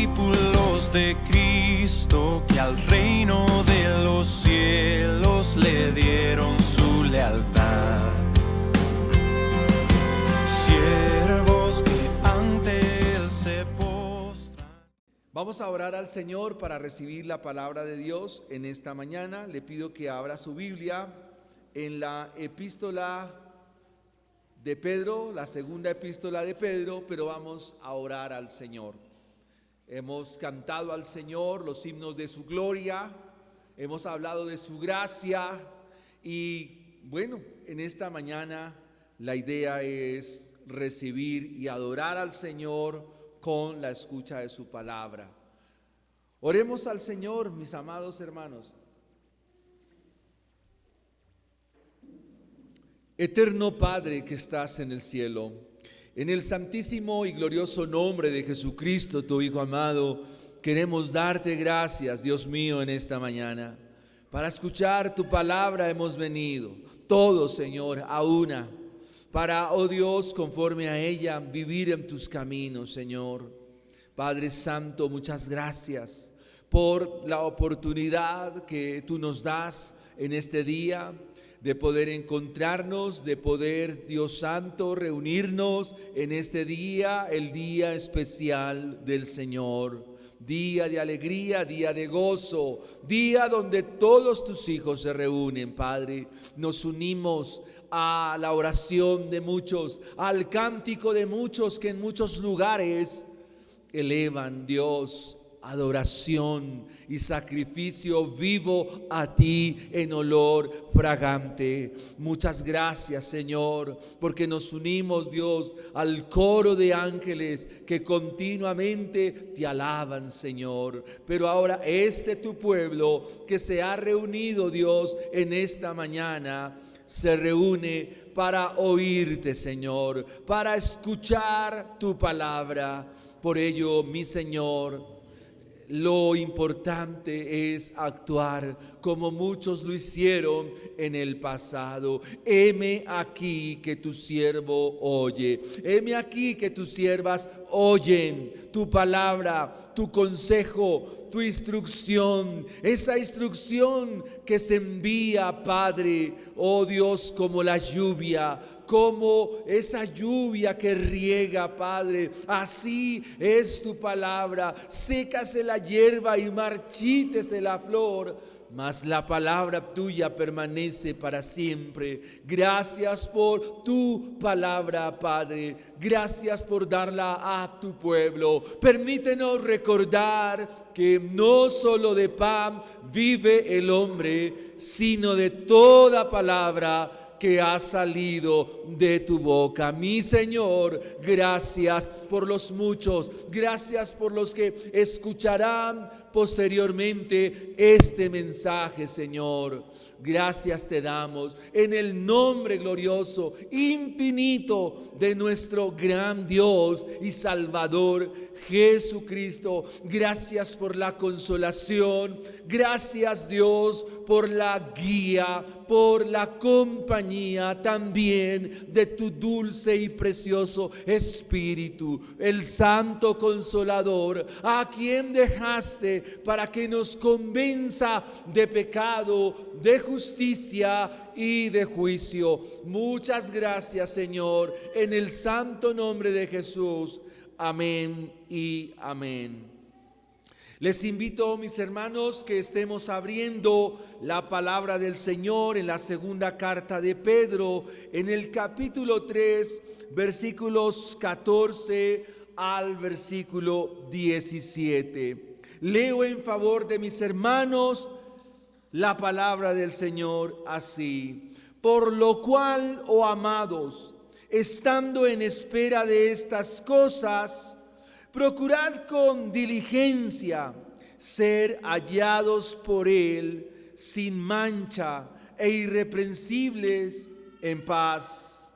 discípulos de Cristo que al reino de los cielos le dieron su lealtad. Siervos que ante él se postran. Vamos a orar al Señor para recibir la palabra de Dios en esta mañana. Le pido que abra su Biblia en la epístola de Pedro, la segunda epístola de Pedro, pero vamos a orar al Señor. Hemos cantado al Señor los himnos de su gloria, hemos hablado de su gracia y bueno, en esta mañana la idea es recibir y adorar al Señor con la escucha de su palabra. Oremos al Señor, mis amados hermanos. Eterno Padre que estás en el cielo, en el santísimo y glorioso nombre de Jesucristo, tu Hijo amado, queremos darte gracias, Dios mío, en esta mañana. Para escuchar tu palabra hemos venido, todos, Señor, a una, para, oh Dios, conforme a ella, vivir en tus caminos, Señor. Padre Santo, muchas gracias por la oportunidad que tú nos das en este día, de poder encontrarnos, de poder, Dios Santo, reunirnos en este día, el día especial del Señor. Día de alegría, día de gozo, día donde todos tus hijos se reúnen, Padre. Nos unimos a la oración de muchos, al cántico de muchos que en muchos lugares elevan, Dios, adoración y sacrificio vivo a ti en olor fragante. Muchas gracias, Señor, porque nos unimos, Dios, al coro de ángeles que continuamente te alaban, Señor. Pero ahora tu pueblo que se ha reunido, Dios, en esta mañana, se reúne para oírte, Señor, para escuchar tu palabra. Por ello, mi Señor, lo importante es actuar como muchos lo hicieron en el pasado. Heme aquí que tu siervo oye. Heme aquí que tus siervas oyen tu palabra, tu consejo, tu instrucción. Esa instrucción que se envía, Padre, oh Dios, como la lluvia, como esa lluvia que riega, Padre. Así es tu palabra. Sécase la hierba y marchítese la flor, mas la palabra tuya permanece para siempre. Gracias por tu palabra, Padre. Gracias por darla a tu pueblo. Permítenos recordar que no solo de pan vive el hombre, sino de toda palabra que ha salido de tu boca. Mi Señor, gracias por los muchos, gracias por los que escucharán posteriormente este mensaje, Señor. Gracias te damos en el nombre glorioso, infinito de nuestro gran Dios y Salvador Jesucristo. Gracias por la consolación, gracias, Dios, por la guía, por la compañía también de tu dulce y precioso Espíritu, el Santo Consolador, a quien dejaste para que nos convenza de pecado, de justicia y de juicio. Muchas gracias, Señor, en el santo nombre de Jesús. Amén y amén. Les invito, mis hermanos, que estemos abriendo la palabra del Señor en la segunda carta de Pedro, en el capítulo 3, versículos 14 al versículo 17. Leo en favor de mis hermanos la palabra del Señor así: por lo cual, oh amados, estando en espera de estas cosas, procurad con diligencia ser hallados por Él sin mancha e irreprensibles en paz,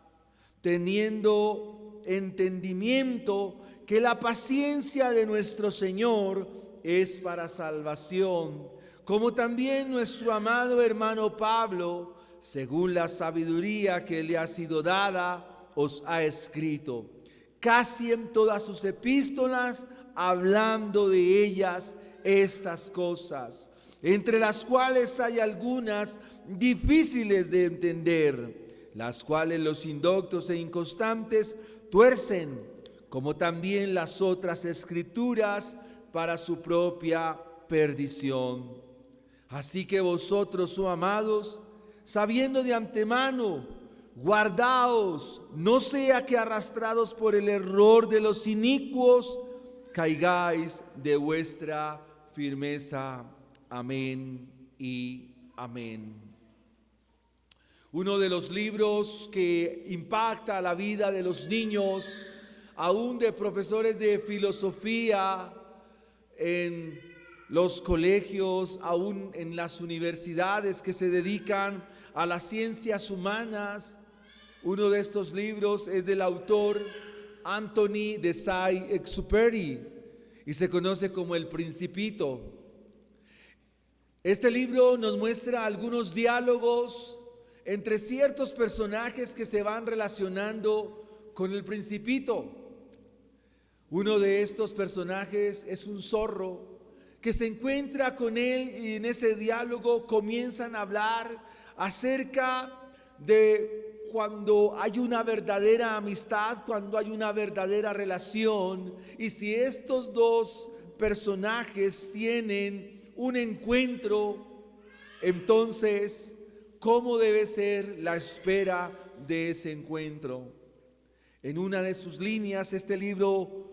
teniendo entendimiento que la paciencia de nuestro Señor es para salvación, como también nuestro amado hermano Pablo, según la sabiduría que le ha sido dada, os ha escrito, casi en todas sus epístolas, hablando de ellas estas cosas, entre las cuales hay algunas difíciles de entender, las cuales los indoctos e inconstantes tuercen, como también las otras escrituras, para su propia perdición. Así que vosotros, oh amados, sabiendo de antemano, guardaos, no sea que arrastrados por el error de los inicuos, caigáis de vuestra firmeza. Amén y amén. Uno de los libros que impacta la vida de los niños, aún de profesores de filosofía en los colegios, aún en las universidades que se dedican a las ciencias humanas. Uno de estos libros es del autor Anthony de Saint-Exupéry y se conoce como El Principito. Este libro nos muestra algunos diálogos entre ciertos personajes que se van relacionando con el Principito. Uno de estos personajes es un zorro que se encuentra con él y en ese diálogo comienzan a hablar acerca de cuando hay una verdadera amistad, cuando hay una verdadera relación, y si estos dos personajes tienen un encuentro, entonces, ¿cómo debe ser la espera de ese encuentro? En una de sus líneas, este libro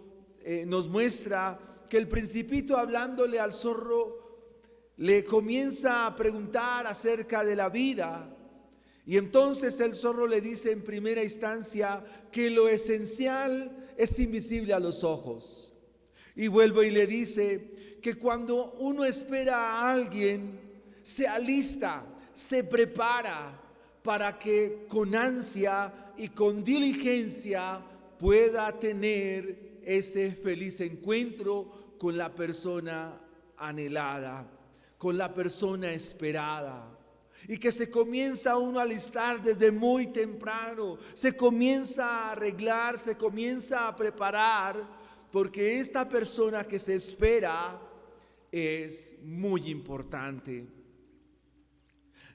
nos muestra que el Principito, hablándole al zorro, le comienza a preguntar acerca de la vida. Y entonces el zorro le dice en primera instancia que lo esencial es invisible a los ojos. Y vuelve y le dice que cuando uno espera a alguien, se alista, se prepara para que con ansia y con diligencia pueda tener ese feliz encuentro con la persona anhelada, con la persona esperada. Y que se comienza uno a alistar desde muy temprano, se comienza a arreglar, se comienza a preparar, porque esta persona que se espera es muy importante.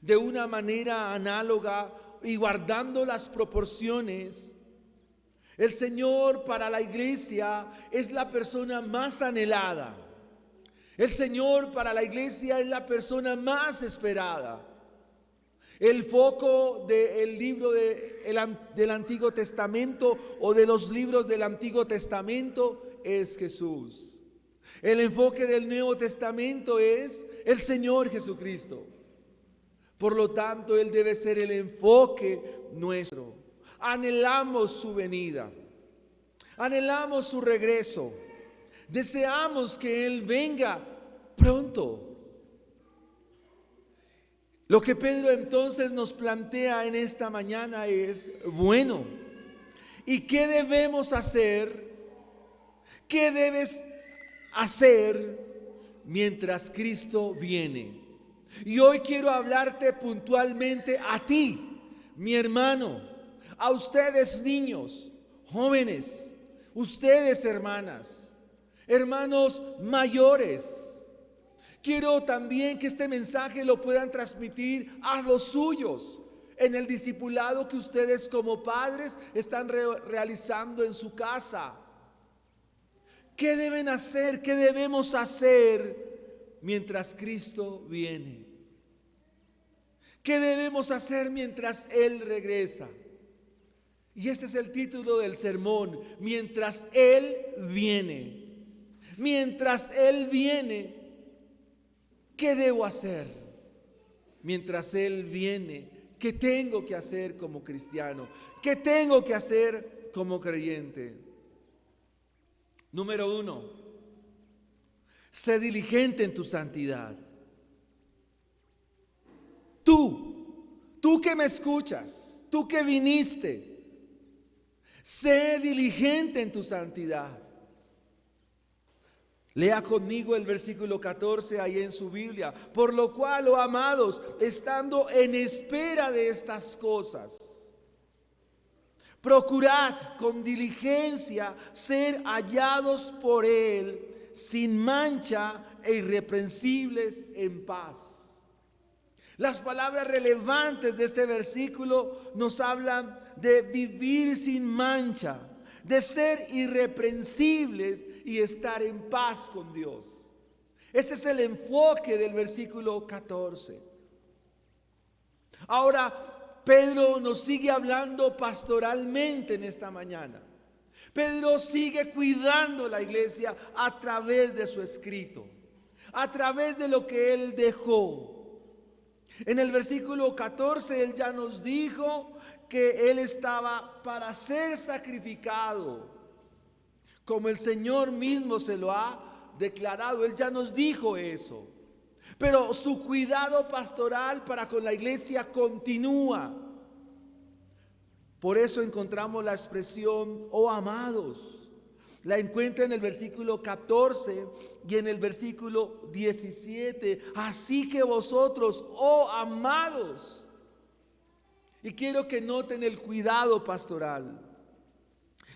De una manera análoga y guardando las proporciones, el Señor para la iglesia es la persona más anhelada. El Señor para la iglesia es la persona más esperada. El foco del libro del Antiguo Testamento o de los libros del Antiguo Testamento es Jesús. El enfoque del Nuevo Testamento es el Señor Jesucristo. Por lo tanto, Él debe ser el enfoque nuestro. Anhelamos su venida, anhelamos su regreso, deseamos que Él venga pronto. Lo que Pedro entonces nos plantea en esta mañana es, bueno, ¿y qué debemos hacer? ¿Qué debes hacer mientras Cristo viene? Y hoy quiero hablarte puntualmente a ti, mi hermano, a ustedes niños, jóvenes, ustedes hermanas, hermanos mayores. Quiero también que este mensaje lo puedan transmitir a los suyos en el discipulado que ustedes como padres están realizando en su casa. ¿Qué deben hacer? ¿Qué debemos hacer mientras Cristo viene? ¿Qué debemos hacer mientras Él regresa? Y ese es el título del sermón, mientras Él viene. Mientras Él viene, ¿qué debo hacer? Mientras Él viene, ¿qué tengo que hacer como cristiano? ¿Qué tengo que hacer como creyente? Número 1, sé diligente en tu santidad. Tú que me escuchas, tú que viniste, sé diligente en tu santidad. Lea conmigo el versículo 14 ahí en su Biblia. Por lo cual, oh amados, estando en espera de estas cosas, procurad con diligencia ser hallados por Él sin mancha e irreprensibles en paz. Las palabras relevantes de este versículo nos hablan de vivir sin mancha, de ser irreprensibles y estar en paz con Dios. Ese es el enfoque del versículo 14. Ahora, Pedro nos sigue hablando pastoralmente en esta mañana. Pedro sigue cuidando la iglesia a través de su escrito, a través de lo que él dejó. En el versículo 14 él ya nos dijo que él estaba para ser sacrificado, como el Señor mismo se lo ha declarado. Él ya nos dijo eso. Pero su cuidado pastoral para con la iglesia continúa. Por eso encontramos la expresión, oh amados. La encuentra en el versículo 14 y en el versículo 17. Así que vosotros, oh amados. Y quiero que noten el cuidado pastoral.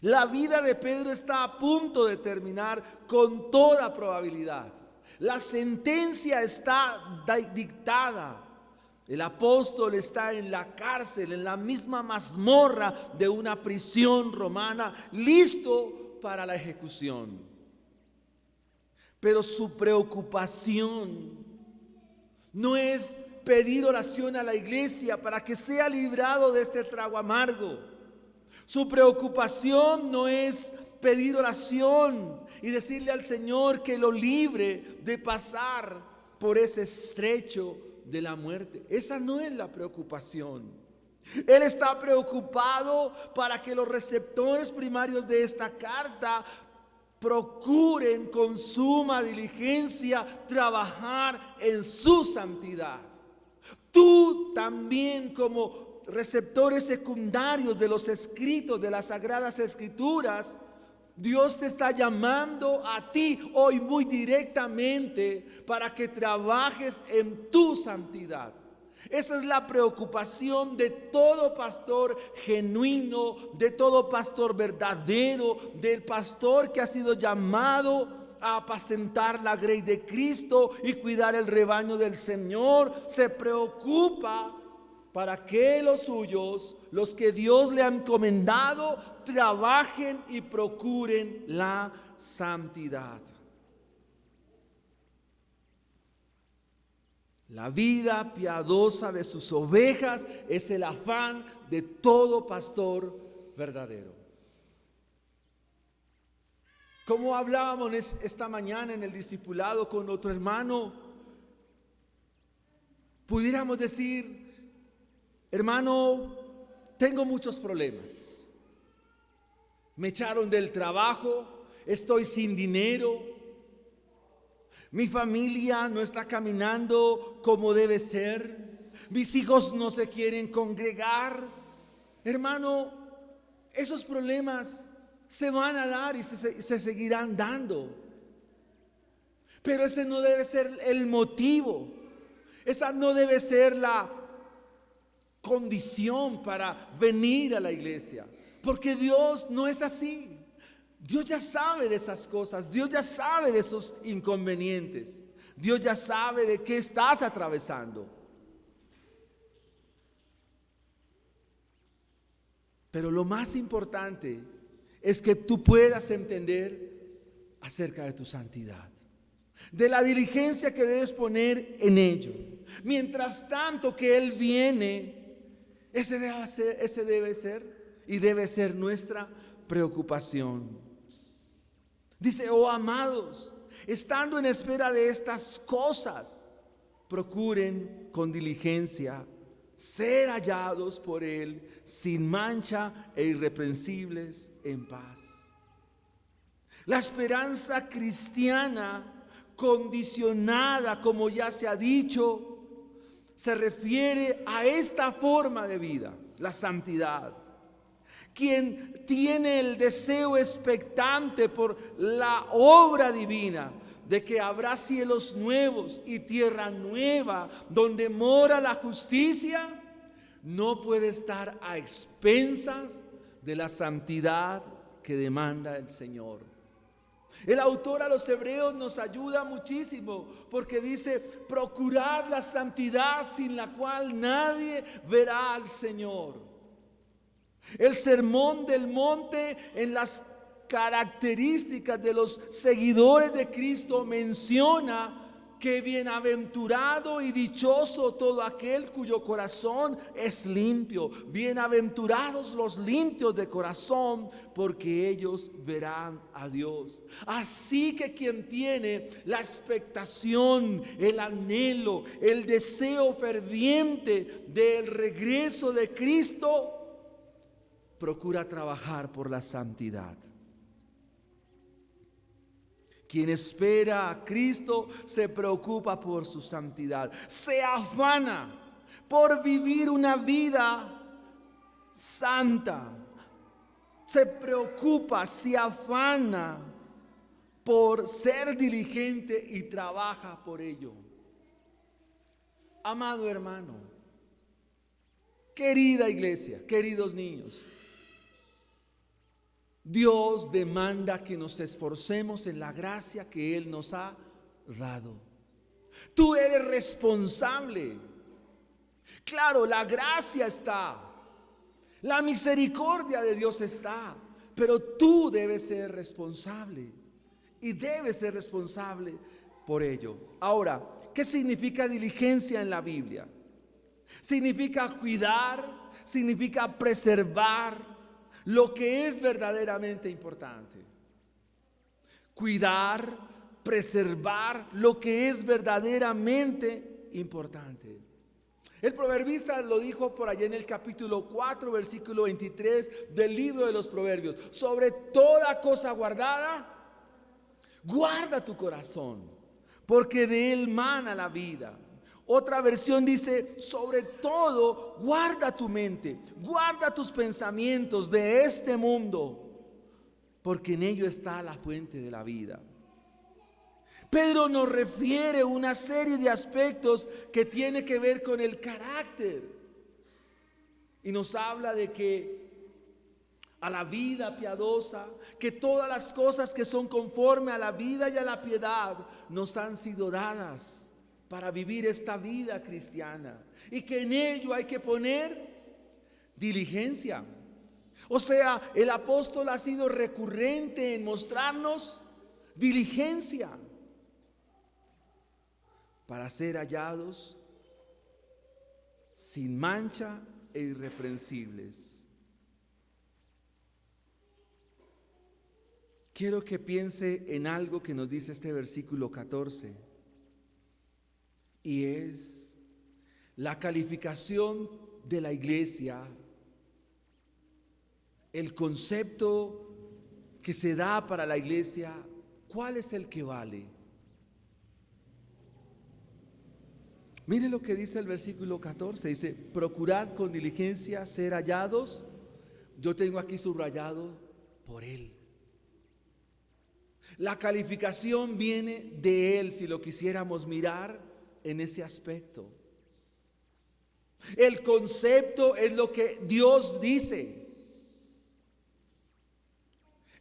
La vida de Pedro está a punto de terminar con toda probabilidad. La sentencia está dictada. El apóstol está en la cárcel, en la misma mazmorra de una prisión romana, listo para la ejecución. Pero su preocupación no es pedir oración a la iglesia para que sea librado de este trago amargo. Su preocupación no es pedir oración y decirle al Señor que lo libre de pasar por ese estrecho de la muerte. Esa no es la preocupación. Él está preocupado para que los receptores primarios de esta carta procuren con suma diligencia trabajar en su santidad. Tú también, como receptores secundarios de los escritos de las Sagradas Escrituras, Dios te está llamando a ti hoy muy directamente para que trabajes en tu santidad. Esa es la preocupación de todo pastor genuino, de todo pastor verdadero, del pastor que ha sido llamado a apacentar la grey de Cristo y cuidar el rebaño del Señor. Se preocupa para que los suyos, los que Dios le ha encomendado, trabajen y procuren la santidad. La vida piadosa de sus ovejas es el afán de todo pastor verdadero. Como hablábamos esta mañana en el discipulado con otro hermano, pudiéramos decir: hermano, tengo muchos problemas. Me echaron del trabajo, estoy sin dinero, mi familia no está caminando como debe ser, mis hijos no se quieren congregar. Hermano, esos problemas se van a dar y se seguirán dando. Pero ese no debe ser el motivo, esa no debe ser la condición para venir a la iglesia, porque Dios no es así. Dios ya sabe de esas cosas, Dios ya sabe de esos inconvenientes, Dios ya sabe de qué estás atravesando. Pero lo más importante es que tú puedas entender acerca de tu santidad, de la diligencia que debes poner en ello. Mientras tanto que Él viene, ese debe ser y debe ser nuestra preocupación. Dice: oh amados, estando en espera de estas cosas, procuren con diligencia ser hallados por Él sin mancha e irreprensibles en paz. La esperanza cristiana condicionada, como ya se ha dicho, se refiere a esta forma de vida, la santidad. Quien tiene el deseo expectante por la obra divina de que habrá cielos nuevos y tierra nueva donde mora la justicia, no puede estar a expensas de la santidad que demanda el Señor. El autor a los Hebreos nos ayuda muchísimo porque dice: procurad la santidad sin la cual nadie verá al Señor. El sermón del monte, en las características de los seguidores de Cristo, menciona que bienaventurado y dichoso todo aquel cuyo corazón es limpio. Bienaventurados los limpios de corazón, porque ellos verán a Dios. Así que quien tiene la expectación, el anhelo, el deseo ferviente del regreso de Cristo, procura trabajar por la santidad. Quien espera a Cristo se preocupa por su santidad, se afana por vivir una vida santa, se preocupa, se afana por ser diligente y trabaja por ello. Amado hermano, querida iglesia, queridos niños, Dios demanda que nos esforcemos en la gracia que Él nos ha dado. Tú eres responsable. Claro, la gracia está, la misericordia de Dios está, pero tú debes ser responsable y debes ser responsable por ello. Ahora, ¿qué significa diligencia en la Biblia? Significa cuidar, significa preservar lo que es verdaderamente importante. Cuidar, preservar lo que es verdaderamente importante. El proverbista lo dijo por allá en el capítulo 4, versículo 23 del libro de los Proverbios: sobre toda cosa guardada, guarda tu corazón, porque de él mana la vida. Otra versión dice: sobre todo, guarda tu mente, guarda tus pensamientos de este mundo, porque en ello está la fuente de la vida. Pedro nos refiere una serie de aspectos que tiene que ver con el carácter. Y nos habla de que a la vida piadosa, que todas las cosas que son conforme a la vida y a la piedad nos han sido dadas para vivir esta vida cristiana, y que en ello hay que poner diligencia. O sea, el apóstol ha sido recurrente en mostrarnos diligencia para ser hallados sin mancha e irreprensibles. Quiero que piense en algo que nos dice este versículo 14. Y es la calificación de la iglesia, el concepto que se da para la iglesia. ¿Cuál es el que vale? Mire lo que dice el versículo 14, dice: procurad con diligencia ser hallados. Yo tengo aquí subrayado: por Él. La calificación viene de Él, si lo quisiéramos mirar en ese aspecto. El concepto es lo que Dios dice.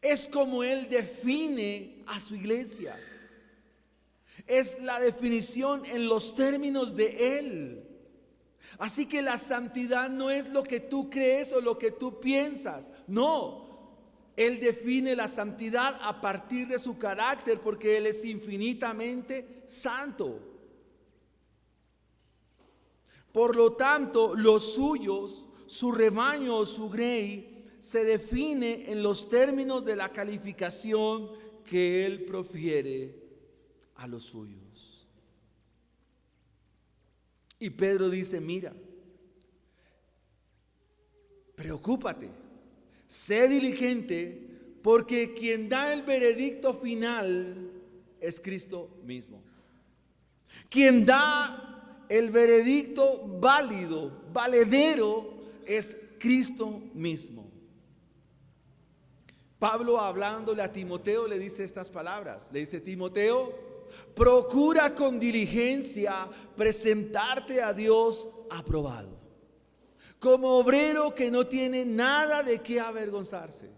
Es como Él define a su iglesia. Es la definición en los términos de Él. Así que la santidad no es lo que tú crees o lo que tú piensas. No. Él define la santidad a partir de su carácter, porque Él es infinitamente santo. Por lo tanto, los suyos, su rebaño o su grey, se define en los términos de la calificación que Él profiere a los suyos. Y Pedro dice: mira, preocúpate, sé diligente, porque quien da el veredicto final es Cristo mismo. Quien da el veredicto válido, valedero, es Cristo mismo. Pablo, hablándole a Timoteo, le dice estas palabras. Le dice: Timoteo, procura con diligencia presentarte a Dios aprobado, como obrero que no tiene nada de qué avergonzarse.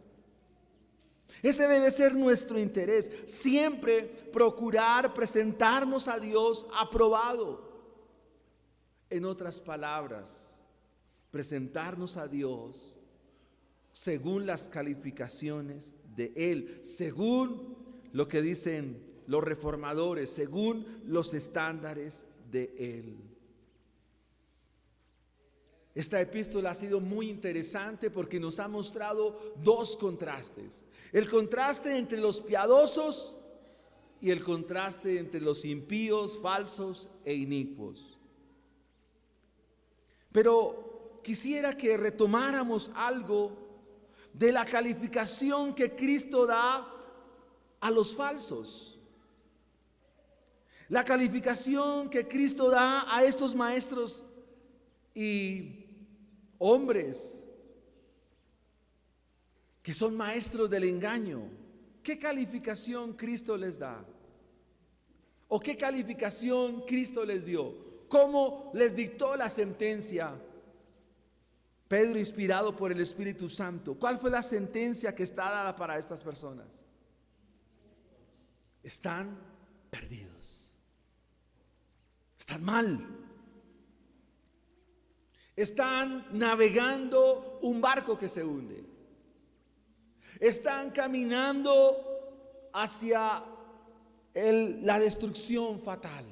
Ese debe ser nuestro interés, siempre procurar presentarnos a Dios aprobado. En otras palabras, presentarnos a Dios según las calificaciones de Él, según lo que dicen los reformadores, según los estándares de Él. Esta epístola ha sido muy interesante porque nos ha mostrado dos contrastes. El contraste entre los piadosos y el contraste entre los impíos, falsos e inicuos. Pero quisiera que retomáramos algo de la calificación que Cristo da a los falsos. La calificación que Cristo da a estos maestros y hombres que son maestros del engaño. ¿Qué calificación Cristo les da? ¿O qué calificación Cristo les dio? ¿Cómo les dictó la sentencia? Pedro, inspirado por el Espíritu Santo, ¿cuál fue la sentencia que está dada para estas personas? Están perdidos. Están mal. Están navegando un barco que se hunde. Están caminando hacia la destrucción fatal.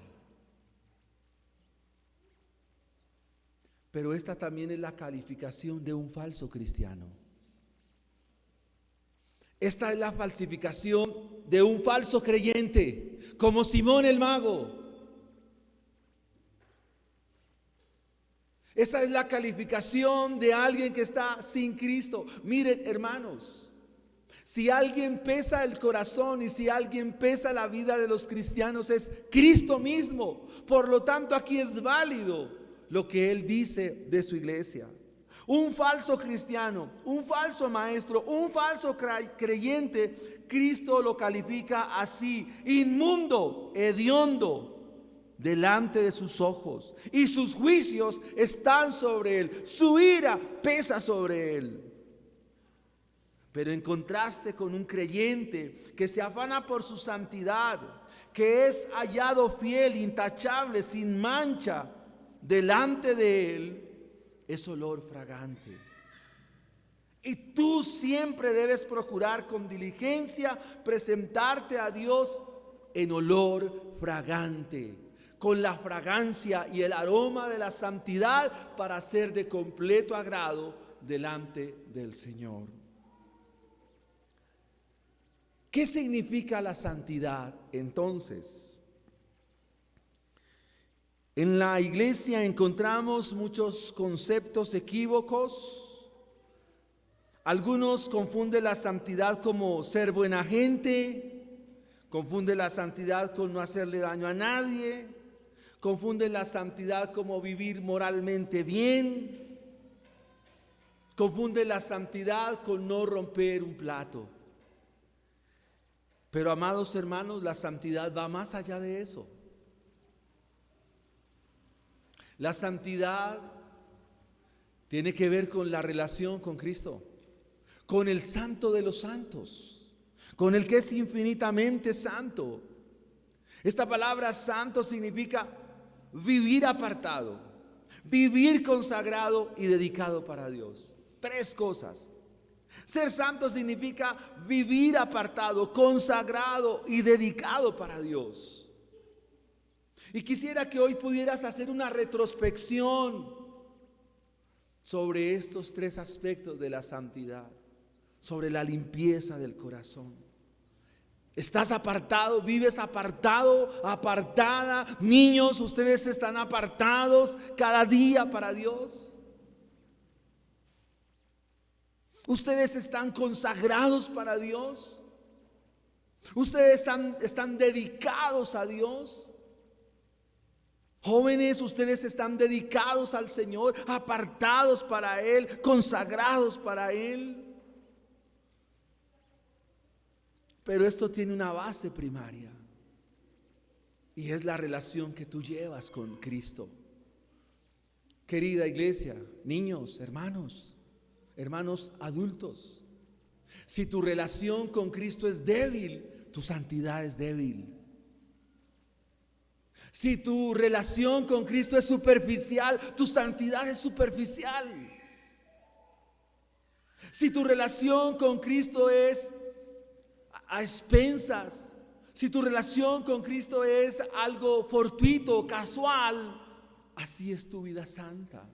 Pero esta también es la calificación de un falso cristiano. Esta es la falsificación de un falso creyente, como Simón el mago. Esa es la calificación de alguien que está sin Cristo. Miren, hermanos, si alguien pesa el corazón y si alguien pesa la vida de los cristianos es Cristo mismo. Por lo tanto, aquí es válido lo que Él dice de su iglesia. Un falso cristiano, un falso maestro, un falso creyente, Cristo lo califica así: inmundo, hediondo delante de sus ojos, y sus juicios están sobre él, su ira pesa sobre él. Pero en contraste con un creyente que se afana por su santidad, que es hallado fiel, intachable, sin mancha delante de él, es olor fragante. Y tú siempre debes procurar con diligencia presentarte a Dios en olor fragante, con la fragancia y el aroma de la santidad, para ser de completo agrado delante del Señor. ¿Qué significa la santidad entonces? En la iglesia encontramos muchos conceptos equívocos. Algunos confunden la santidad como ser buena gente, confunden la santidad con no hacerle daño a nadie, confunden la santidad como vivir moralmente bien, confunden la santidad con no romper un plato. Pero, amados hermanos, la santidad va más allá de eso. La santidad tiene que ver con la relación con Cristo, con el Santo de los santos, con el que es infinitamente santo. Esta palabra santo significa vivir apartado, vivir consagrado y dedicado para Dios. Tres cosas. Ser santo significa vivir apartado, consagrado y dedicado para Dios. Y quisiera que hoy pudieras hacer una retrospección sobre estos tres aspectos de la santidad, sobre la limpieza del corazón. ¿Estás apartado? ¿Vives apartado? ¿Apartada? Niños, ustedes están apartados cada día para Dios. Ustedes están consagrados para Dios. Ustedes están dedicados a Dios. Jóvenes, ustedes están dedicados al Señor, apartados para Él, consagrados para Él. Pero esto tiene una base primaria, y es la relación que tú llevas con Cristo. Querida iglesia, niños, hermanos adultos, si tu relación con Cristo es débil, tu santidad es débil. Si tu relación con Cristo es superficial, tu santidad es superficial. Si tu relación con Cristo es a expensas, si tu relación con Cristo es algo fortuito, casual, así es tu vida santa.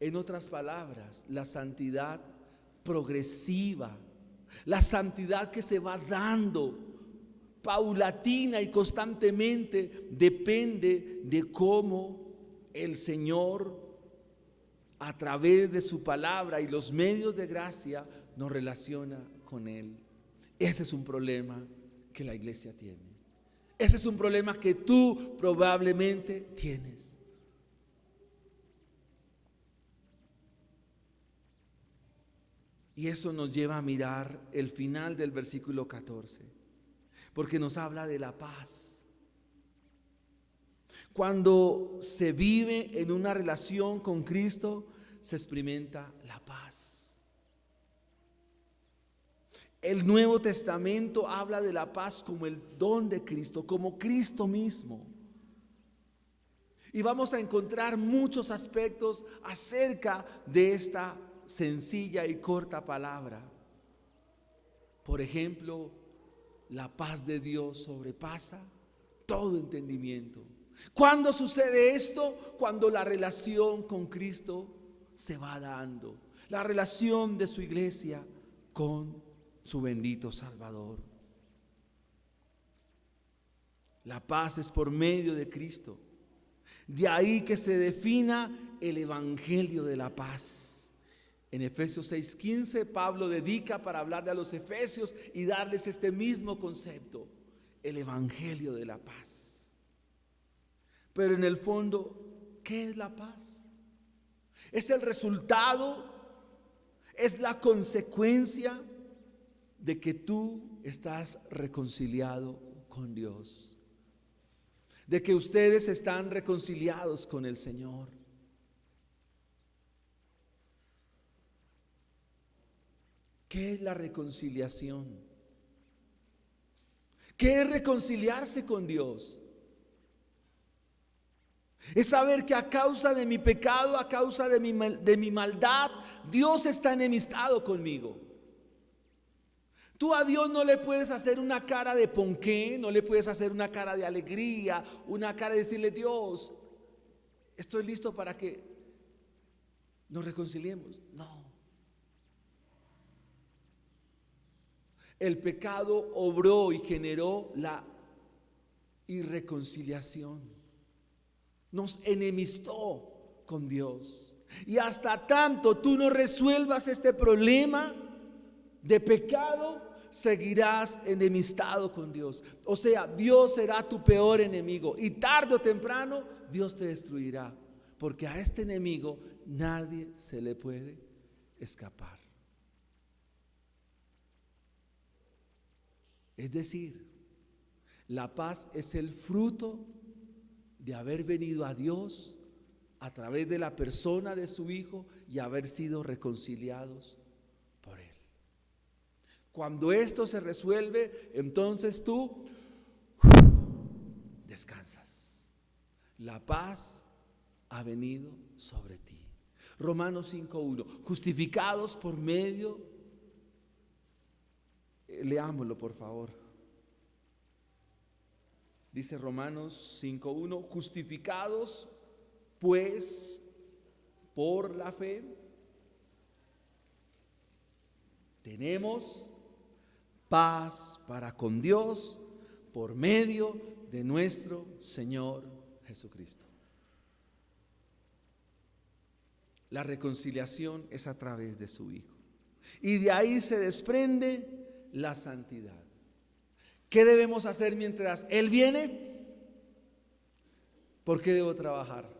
En otras palabras, la santidad progresiva, la santidad que se va dando paulatina y constantemente, depende de cómo el Señor, a través de su palabra y los medios de gracia, nos relaciona con Él. Ese es un problema que la iglesia tiene. Ese es un problema que tú probablemente tienes. Y eso nos lleva a mirar el final del versículo 14, porque nos habla de la paz. Cuando se vive en una relación con Cristo, se experimenta la paz. El Nuevo Testamento habla de la paz como el don de Cristo, como Cristo mismo. Y vamos a encontrar muchos aspectos acerca de esta sencilla y corta palabra. Por ejemplo, la paz de Dios sobrepasa todo entendimiento. ¿Cuándo sucede esto? Cuando la relación con Cristo se va dando, la relación de su iglesia con su bendito Salvador. La paz es por medio de Cristo. De ahí que se defina el evangelio de la paz. En Efesios 6:15, Pablo dedica para hablarle a los efesios y darles este mismo concepto, el evangelio de la paz. Pero en el fondo, ¿qué es la paz? Es el resultado, es la consecuencia de que tú estás reconciliado con Dios, de que ustedes están reconciliados con el Señor. ¿Qué es la reconciliación? ¿Qué es reconciliarse con Dios? Es saber que a causa de mi pecado, a causa de mi maldad, Dios está enemistado conmigo. Tú a Dios no le puedes hacer una cara de ponqué, no le puedes hacer una cara de alegría, una cara de decirle: Dios, estoy listo para que nos reconciliemos. No. El pecado obró y generó la irreconciliación. Nos enemistó con Dios. Y hasta tanto tú no resuelvas este problema de pecado, seguirás enemistado con Dios. O sea, Dios será tu peor enemigo y tarde o temprano Dios te destruirá, porque a este enemigo nadie se le puede escapar. Es decir, la paz es el fruto de haber venido a Dios a través de la persona de su Hijo y haber sido reconciliados por Él. Cuando esto se resuelve, entonces tú descansas. La paz ha venido sobre ti. Romanos 5:1, justificados por medio, leámoslo por favor. Dice Romanos 5:1, justificados pues por la fe, tenemos paz para con Dios por medio de nuestro Señor Jesucristo. La reconciliación es a través de su Hijo. Y de ahí se desprende la santidad. ¿Qué debemos hacer mientras Él viene? ¿Por qué debo trabajar?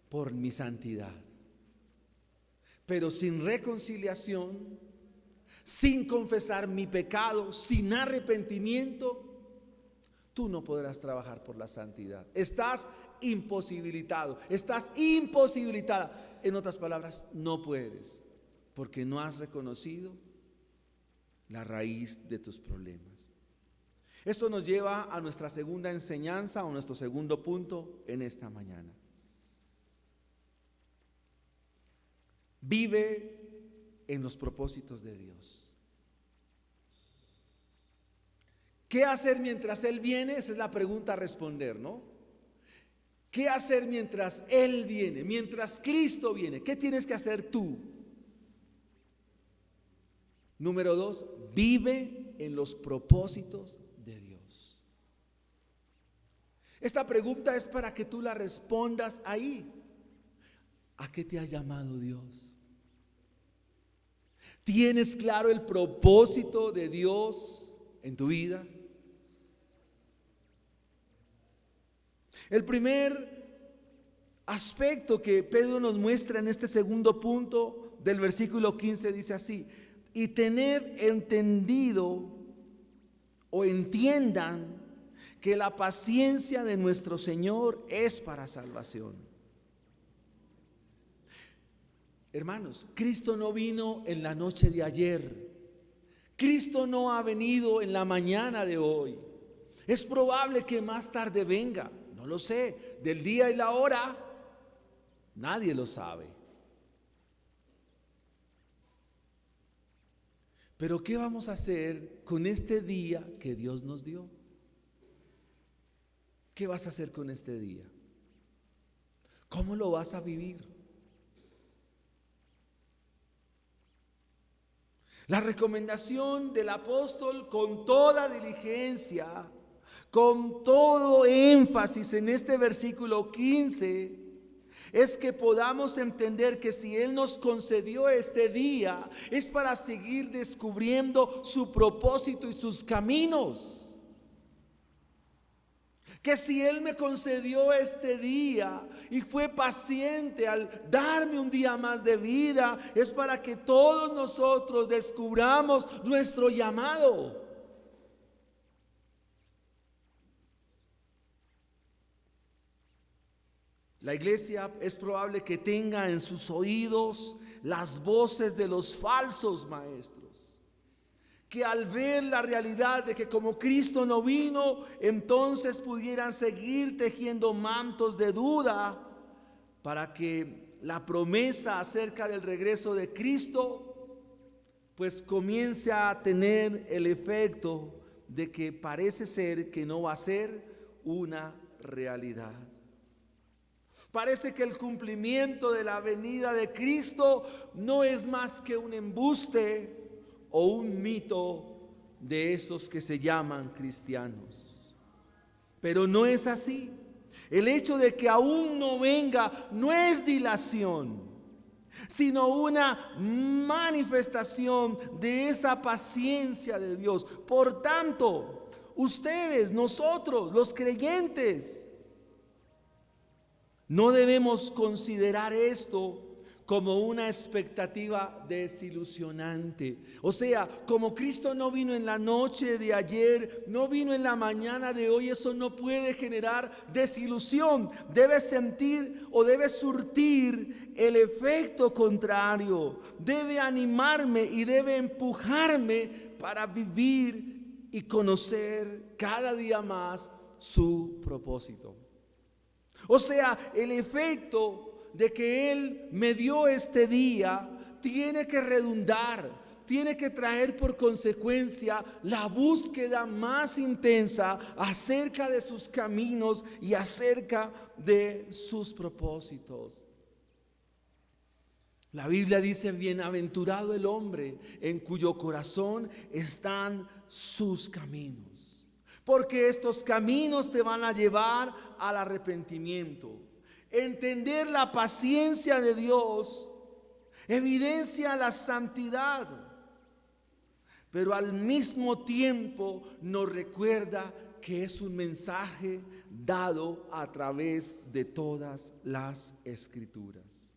Por mi santidad. Pero sin reconciliación, sin confesar mi pecado, sin arrepentimiento, tú no podrás trabajar por la santidad. Estás imposibilitado, estás imposibilitada. En otras palabras, no puedes, porque no has reconocido la raíz de tus problemas. Esto nos lleva a nuestra segunda enseñanza o nuestro segundo punto en esta mañana. Vive en los propósitos de Dios. ¿Qué hacer mientras Él viene? Esa es la pregunta a responder, ¿no? ¿Qué hacer mientras Él viene? Mientras Cristo viene. ¿Qué tienes que hacer tú? Número 2, vive en los propósitos de Dios. Esta pregunta es para que tú la respondas ahí. ¿A qué te ha llamado Dios? ¿Tienes claro el propósito de Dios en tu vida? El primer aspecto que Pedro nos muestra en este segundo punto del versículo 15 dice así: y tened entendido o entiendan que la paciencia de nuestro Señor es para salvación. Hermanos, Cristo no vino en la noche de ayer. Cristo no ha venido en la mañana de hoy. Es probable que más tarde venga, no lo sé. Del día y la hora, nadie lo sabe. Pero ¿qué vamos a hacer con este día que Dios nos dio? ¿Qué vas a hacer con este día? ¿Cómo lo vas a vivir? La recomendación del apóstol con toda diligencia, con todo énfasis en este versículo 15, es que podamos entender que si Él nos concedió este día, es para seguir descubriendo su propósito y sus caminos. Que si Él me concedió este día y fue paciente al darme un día más de vida, es para que todos nosotros descubramos nuestro llamado. La iglesia es probable que tenga en sus oídos las voces de los falsos maestros, que al ver la realidad de que como Cristo no vino, entonces pudieran seguir tejiendo mantos de duda para que la promesa acerca del regreso de Cristo pues comience a tener el efecto de que parece ser que no va a ser una realidad. Parece que el cumplimiento de la venida de Cristo no es más que un embuste o un mito de esos que se llaman cristianos. Pero no es así. El hecho de que aún no venga no es dilación, sino una manifestación de esa paciencia de Dios. Por tanto, ustedes, nosotros, los creyentes, no debemos considerar esto como una expectativa desilusionante. O sea, como Cristo no vino en la noche de ayer, no vino en la mañana de hoy, eso no puede generar desilusión. Debe sentir o debe surtir el efecto contrario. Debe animarme y debe empujarme para vivir y conocer cada día más su propósito. O sea, el efecto de que Él me dio este día tiene que redundar, tiene que traer por consecuencia la búsqueda más intensa acerca de sus caminos y acerca de sus propósitos. La Biblia dice: bienaventurado el hombre en cuyo corazón están sus caminos. Porque estos caminos te van a llevar al arrepentimiento. Entender la paciencia de Dios evidencia la santidad, pero al mismo tiempo nos recuerda que es un mensaje dado a través de todas las Escrituras.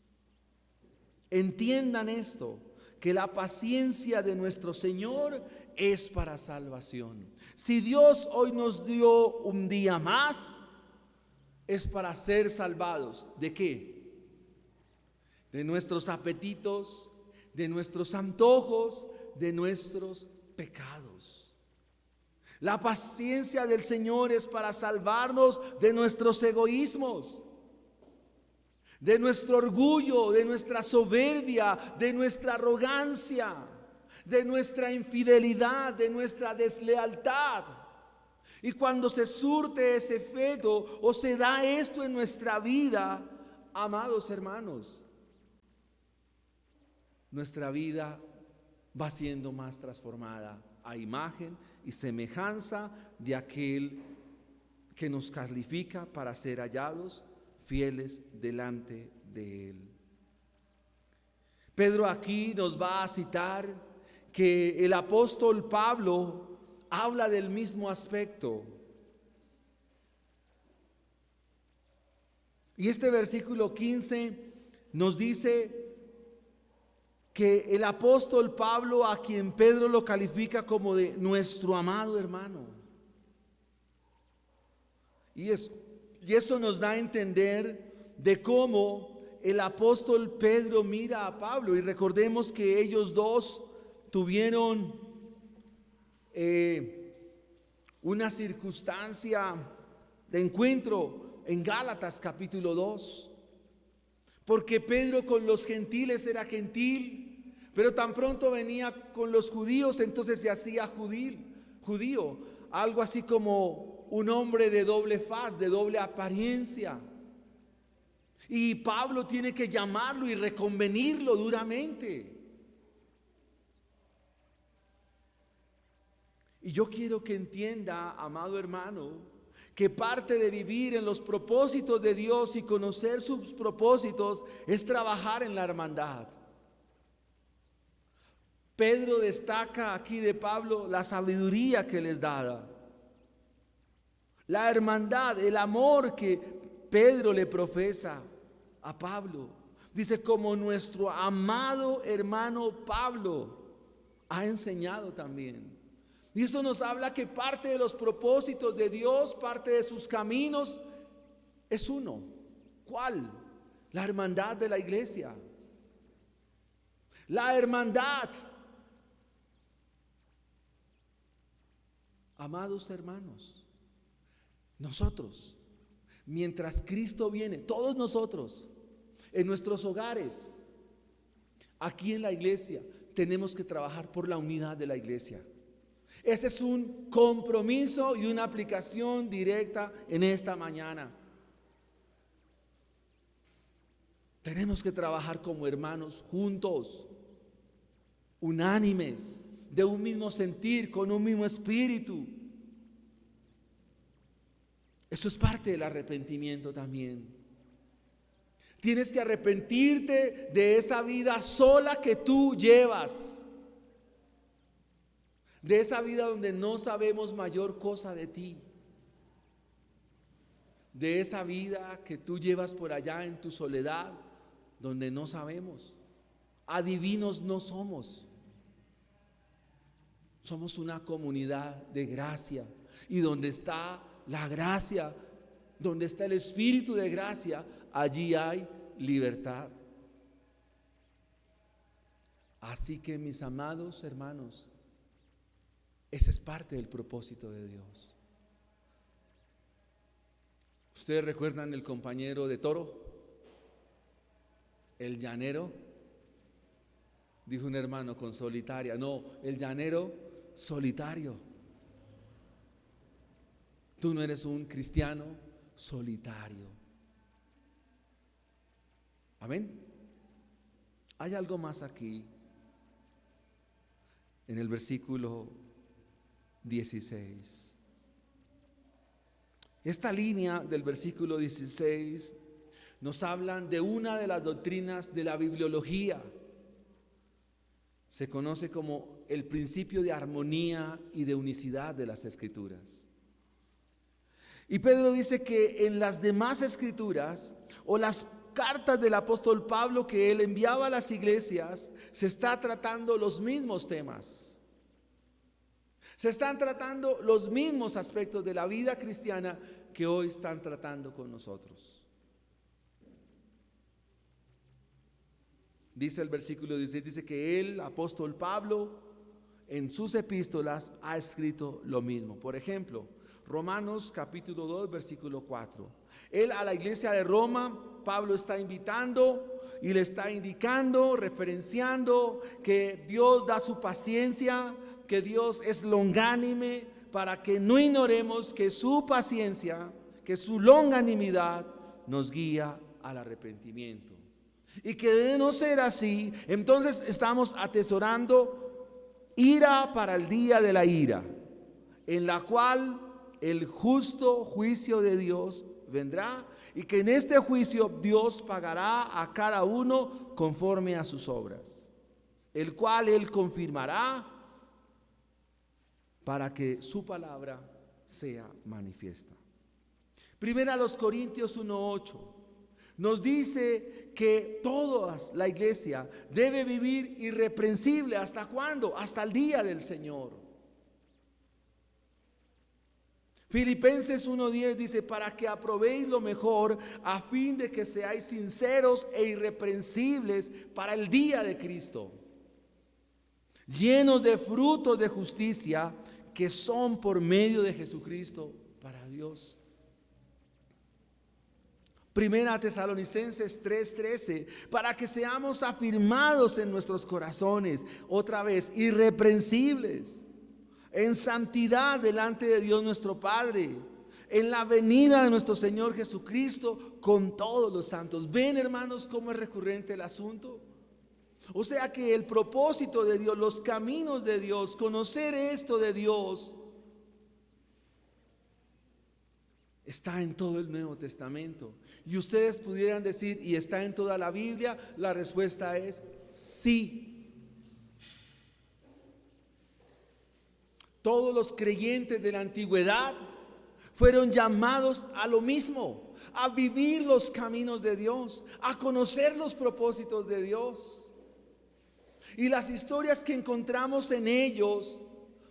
Entiendan esto, que la paciencia de nuestro Señor es para salvación. Si Dios hoy nos dio un día más, es para ser salvados. ¿De qué? De nuestros apetitos, de nuestros antojos, de nuestros pecados. La paciencia del Señor es para salvarnos de nuestros egoísmos, de nuestro orgullo, de nuestra soberbia, de nuestra arrogancia, de nuestra infidelidad, de nuestra deslealtad. Y cuando se surte ese efecto o se da esto en nuestra vida, amados hermanos, nuestra vida va siendo más transformada a imagen y semejanza de aquel que nos califica para ser hallados fieles delante de Él. Pedro aquí nos va a citar que el apóstol Pablo habla del mismo aspecto. Y este versículo 15 nos dice que el apóstol Pablo, a quien Pedro lo califica como de nuestro amado hermano. Y eso nos da a entender de cómo el apóstol Pedro mira a Pablo. Y recordemos que ellos dos tuvieron una circunstancia de encuentro en Gálatas capítulo 2. Porque Pedro con los gentiles era gentil, pero tan pronto venía con los judíos, entonces se hacía judío, algo así como un hombre de doble faz, de doble apariencia. Y Pablo tiene que llamarlo y reconvenirlo duramente. Y yo quiero que entienda, amado hermano, que parte de vivir en los propósitos de Dios y conocer sus propósitos es trabajar en la hermandad. Pedro destaca aquí de Pablo la sabiduría que les da, la hermandad, el amor que Pedro le profesa a Pablo. Dice, como nuestro amado hermano Pablo ha enseñado también. Y esto nos habla que parte de los propósitos de Dios, parte de sus caminos, es uno. ¿Cuál? La hermandad de la iglesia. La hermandad. Amados hermanos, nosotros, mientras Cristo viene, todos nosotros, en nuestros hogares, aquí en la iglesia, tenemos que trabajar por la unidad de la iglesia. Ese es un compromiso y una aplicación directa en esta mañana. Tenemos que trabajar como hermanos juntos, unánimes, de un mismo sentir, con un mismo espíritu. Eso es parte del arrepentimiento también. Tienes que arrepentirte de esa vida sola que tú llevas, de esa vida donde no sabemos mayor cosa de ti, de esa vida que tú llevas por allá en tu soledad, donde no sabemos. Adivinos no somos. Somos una comunidad de gracia, y donde está la gracia, donde está el espíritu de gracia, allí hay libertad. Así que, mis amados hermanos, ese es parte del propósito de Dios. ¿Ustedes recuerdan el compañero de toro? El llanero. Dijo un hermano con solitaria. No, el llanero solitario. Tú no eres un cristiano solitario. Amén. Hay algo más aquí en el versículo 16. Esta línea del versículo 16 nos hablan de una de las doctrinas de la bibliología. Se conoce como el principio de armonía y de unicidad de las escrituras. Y Pedro dice que en las demás escrituras, o las cartas del apóstol Pablo que él enviaba a las iglesias, se está tratando los mismos temas. Se están tratando los mismos aspectos de la vida cristiana que hoy están tratando con nosotros. Dice el versículo 16, dice que el apóstol Pablo en sus epístolas ha escrito lo mismo. Por ejemplo, Romanos capítulo 2, versículo 4. Él a la iglesia de Roma, Pablo está invitando y le está indicando, referenciando que Dios da su paciencia, que Dios es longánime, para que no ignoremos que su paciencia, que su longanimidad nos guía al arrepentimiento. Y que de no ser así, entonces estamos atesorando ira para el día de la ira, en la cual el justo juicio de Dios vendrá, y que en este juicio Dios pagará a cada uno conforme a sus obras, el cual Él confirmará para que su palabra sea manifiesta. Primera a los Corintios 1:8 nos dice que toda la iglesia debe vivir irreprensible. ¿Hasta cuándo? Hasta el día del Señor. Filipenses 1:10 dice: para que aprobéis lo mejor, a fin de que seáis sinceros e irreprensibles para el día de Cristo, llenos de frutos de justicia que son por medio de Jesucristo para Dios. Primera Tesalonicenses 3:13, para que seamos afirmados en nuestros corazones, otra vez, irreprensibles, en santidad delante de Dios nuestro Padre, en la venida de nuestro Señor Jesucristo con todos los santos. ¿Ven, hermanos, cómo es recurrente el asunto? O sea que el propósito de Dios, los caminos de Dios, conocer esto de Dios, está en todo el Nuevo Testamento. Y ustedes pudieran decir, ¿y está en toda la Biblia? La respuesta es sí. Todos los creyentes de la antigüedad fueron llamados a lo mismo, a vivir los caminos de Dios, a conocer los propósitos de Dios. Y las historias que encontramos en ellos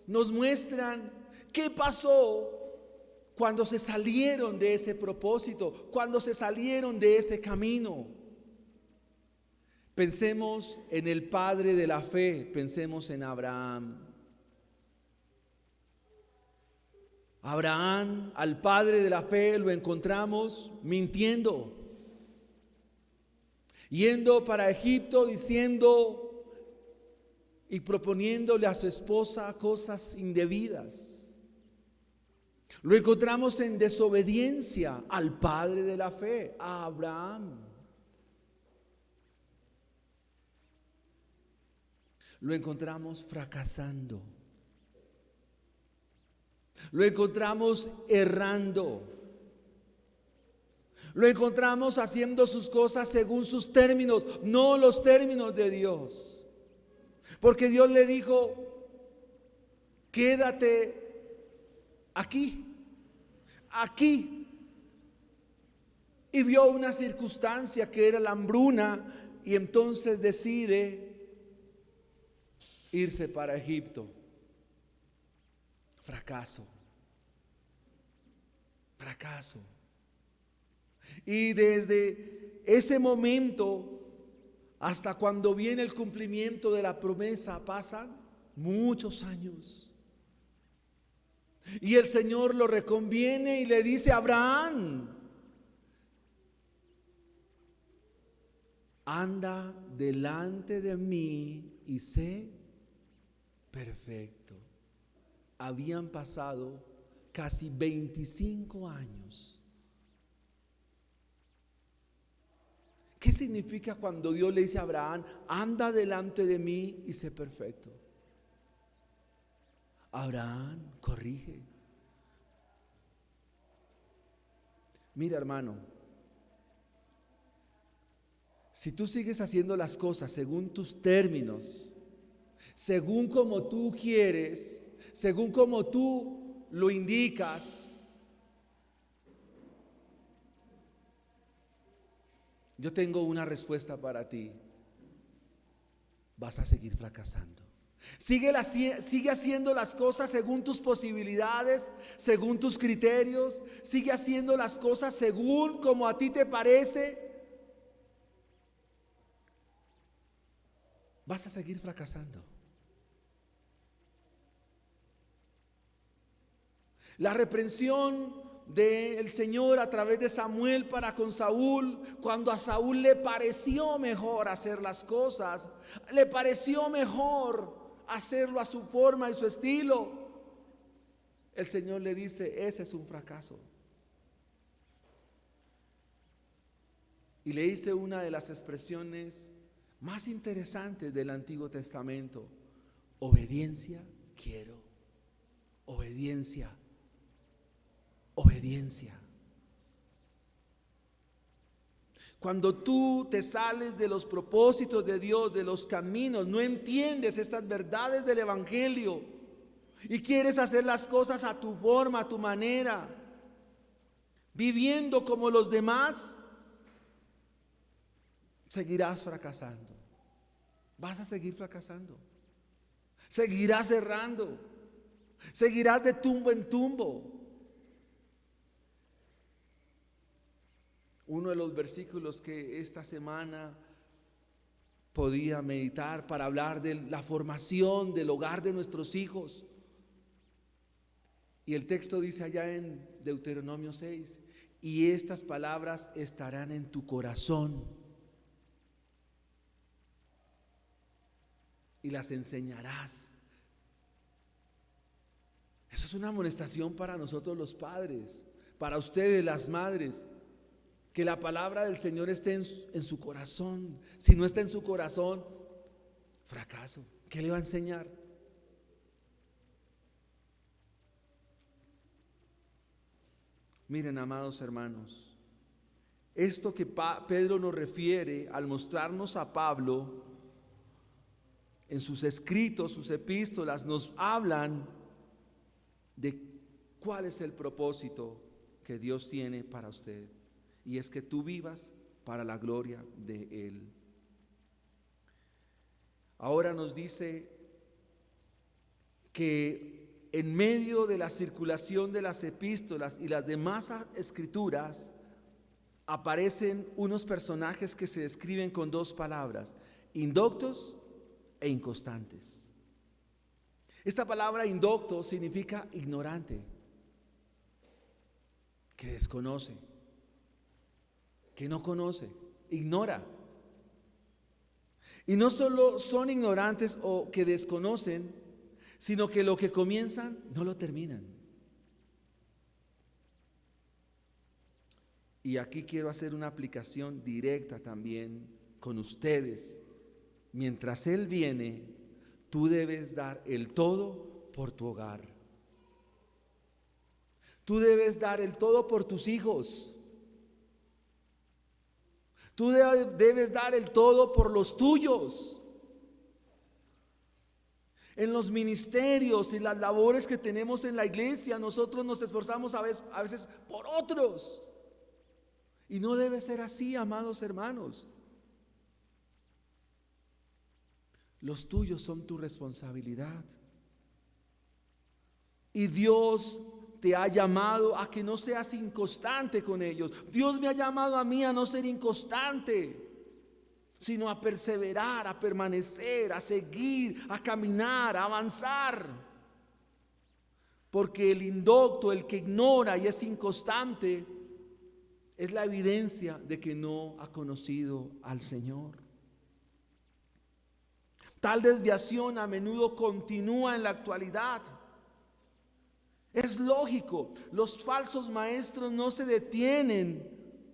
nos muestran qué pasó cuando se salieron de ese propósito, cuando se salieron de ese camino. Pensemos en el padre de la fe, pensemos en Abraham. Abraham, al padre de la fe, lo encontramos mintiendo, yendo para Egipto, diciendo y proponiéndole a su esposa cosas indebidas. Lo encontramos en desobediencia al padre de la fe, a Abraham. Lo encontramos fracasando. Lo encontramos errando. Lo encontramos haciendo sus cosas según sus términos, no los términos de Dios. Porque Dios le dijo: quédate aquí. Y vio una circunstancia que era la hambruna, y entonces decide irse para Egipto. Fracaso. Y desde ese momento hasta cuando viene el cumplimiento de la promesa pasan muchos años. Y el Señor lo reconviene y le dice: Abraham, anda delante de mí y sé perfecto. Habían pasado casi 25 años. ¿Qué significa cuando Dios le dice a Abraham: anda delante de mí y sé perfecto? Abraham corrige. Mira, hermano, si tú sigues haciendo las cosas según tus términos, según como tú quieres, según como tú lo indicas, yo tengo una respuesta para ti. Vas a seguir fracasando. Sigue haciendo las cosas según tus posibilidades, según tus criterios. Sigue haciendo las cosas según como a ti te parece. Vas a seguir fracasando. La reprensión del Señor a través de Samuel para con Saúl, cuando a Saúl le pareció mejor hacer las cosas, le pareció mejor hacerlo a su forma y su estilo, el Señor le dice: ese es un fracaso. Y le hice una de las expresiones más interesantes del Antiguo Testamento: obediencia quiero, obediencia, obediencia. Cuando tú te sales de los propósitos de Dios, de los caminos, no entiendes estas verdades del Evangelio y quieres hacer las cosas a tu forma, a tu manera, viviendo como los demás, seguirás fracasando. Vas a seguir fracasando. Seguirás errando. Seguirás de tumbo en tumbo. Uno de los versículos que esta semana podía meditar para hablar de la formación del hogar de nuestros hijos. Y el texto dice allá en Deuteronomio 6: y estas palabras estarán en tu corazón y las enseñarás. Eso es una amonestación para nosotros los padres, para ustedes las madres. Que la palabra del Señor esté en su corazón. Si no está en su corazón, fracaso. ¿Qué le va a enseñar? Miren, amados hermanos, esto que Pedro nos refiere al mostrarnos a Pablo en sus escritos, sus epístolas, nos hablan de cuál es el propósito que Dios tiene para usted. Y es que tú vivas para la gloria de Él. Ahora nos dice que en medio de la circulación de las epístolas y las demás escrituras aparecen unos personajes que se describen con dos palabras: indoctos e inconstantes. Esta palabra indocto significa ignorante, que desconoce, que no conoce, ignora. Y no solo son ignorantes o que desconocen, sino que lo que comienzan no lo terminan. Y aquí quiero hacer una aplicación directa también con ustedes. Mientras Él viene, tú debes dar el todo por tu hogar. Tú debes dar el todo por tus hijos. Tú debes dar el todo por los tuyos. En los ministerios y las labores que tenemos en la iglesia, nosotros nos esforzamos a veces por otros. Y no debe ser así, amados hermanos. Los tuyos son tu responsabilidad. Y Dios te ha llamado a que no seas inconstante con ellos. Dios me ha llamado a mí a no ser inconstante, sino a perseverar, a permanecer, a seguir, a caminar, a avanzar. Porque el indocto, el que ignora y es inconstante, es la evidencia de que no ha conocido al Señor. Tal desviación a menudo continúa en la actualidad. Es lógico, los falsos maestros no se detienen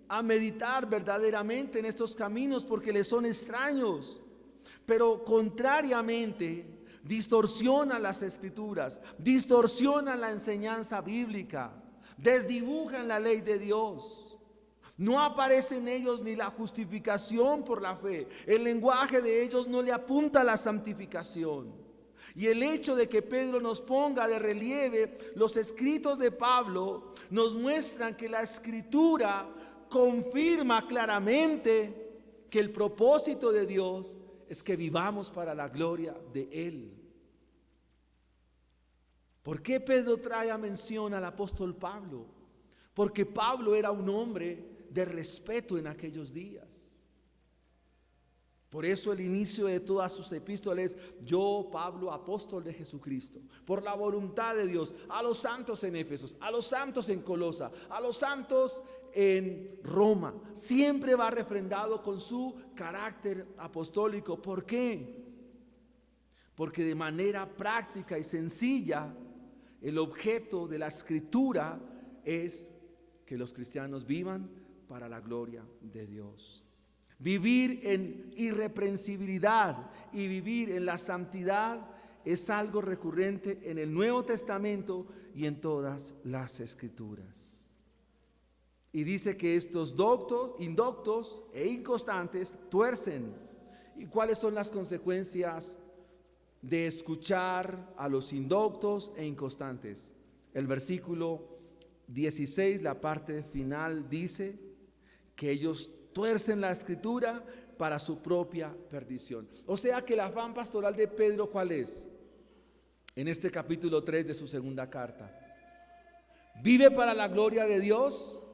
a meditar verdaderamente en estos caminos porque les son extraños, pero contrariamente distorsionan las escrituras, distorsionan la enseñanza bíblica, desdibujan la ley de Dios. No aparece en ellos ni la justificación por la fe. El lenguaje de ellos no le apunta a la santificación. Y el hecho de que Pedro nos ponga de relieve los escritos de Pablo nos muestran que la escritura confirma claramente que el propósito de Dios es que vivamos para la gloria de Él. ¿Por qué Pedro trae a mención al apóstol Pablo? Porque Pablo era un hombre de respeto en aquellos días. Por eso el inicio de todas sus epístolas: yo, Pablo, apóstol de Jesucristo, por la voluntad de Dios, a los santos en Éfeso, a los santos en Colosa, a los santos en Roma. Siempre va refrendado con su carácter apostólico. ¿Por qué? Porque de manera práctica y sencilla, el objeto de la escritura es que los cristianos vivan para la gloria de Dios. Vivir en irreprensibilidad y vivir en la santidad es algo recurrente en el Nuevo Testamento y en todas las escrituras. Y dice que estos indoctos e inconstantes tuercen. ¿Y cuáles son las consecuencias de escuchar a los indoctos e inconstantes? El versículo 16, la parte final, dice que ellos tuercen la escritura para su propia perdición. O sea que el afán pastoral de Pedro, ¿cuál es? En este capítulo 3 de su segunda carta: vive para la gloria de Dios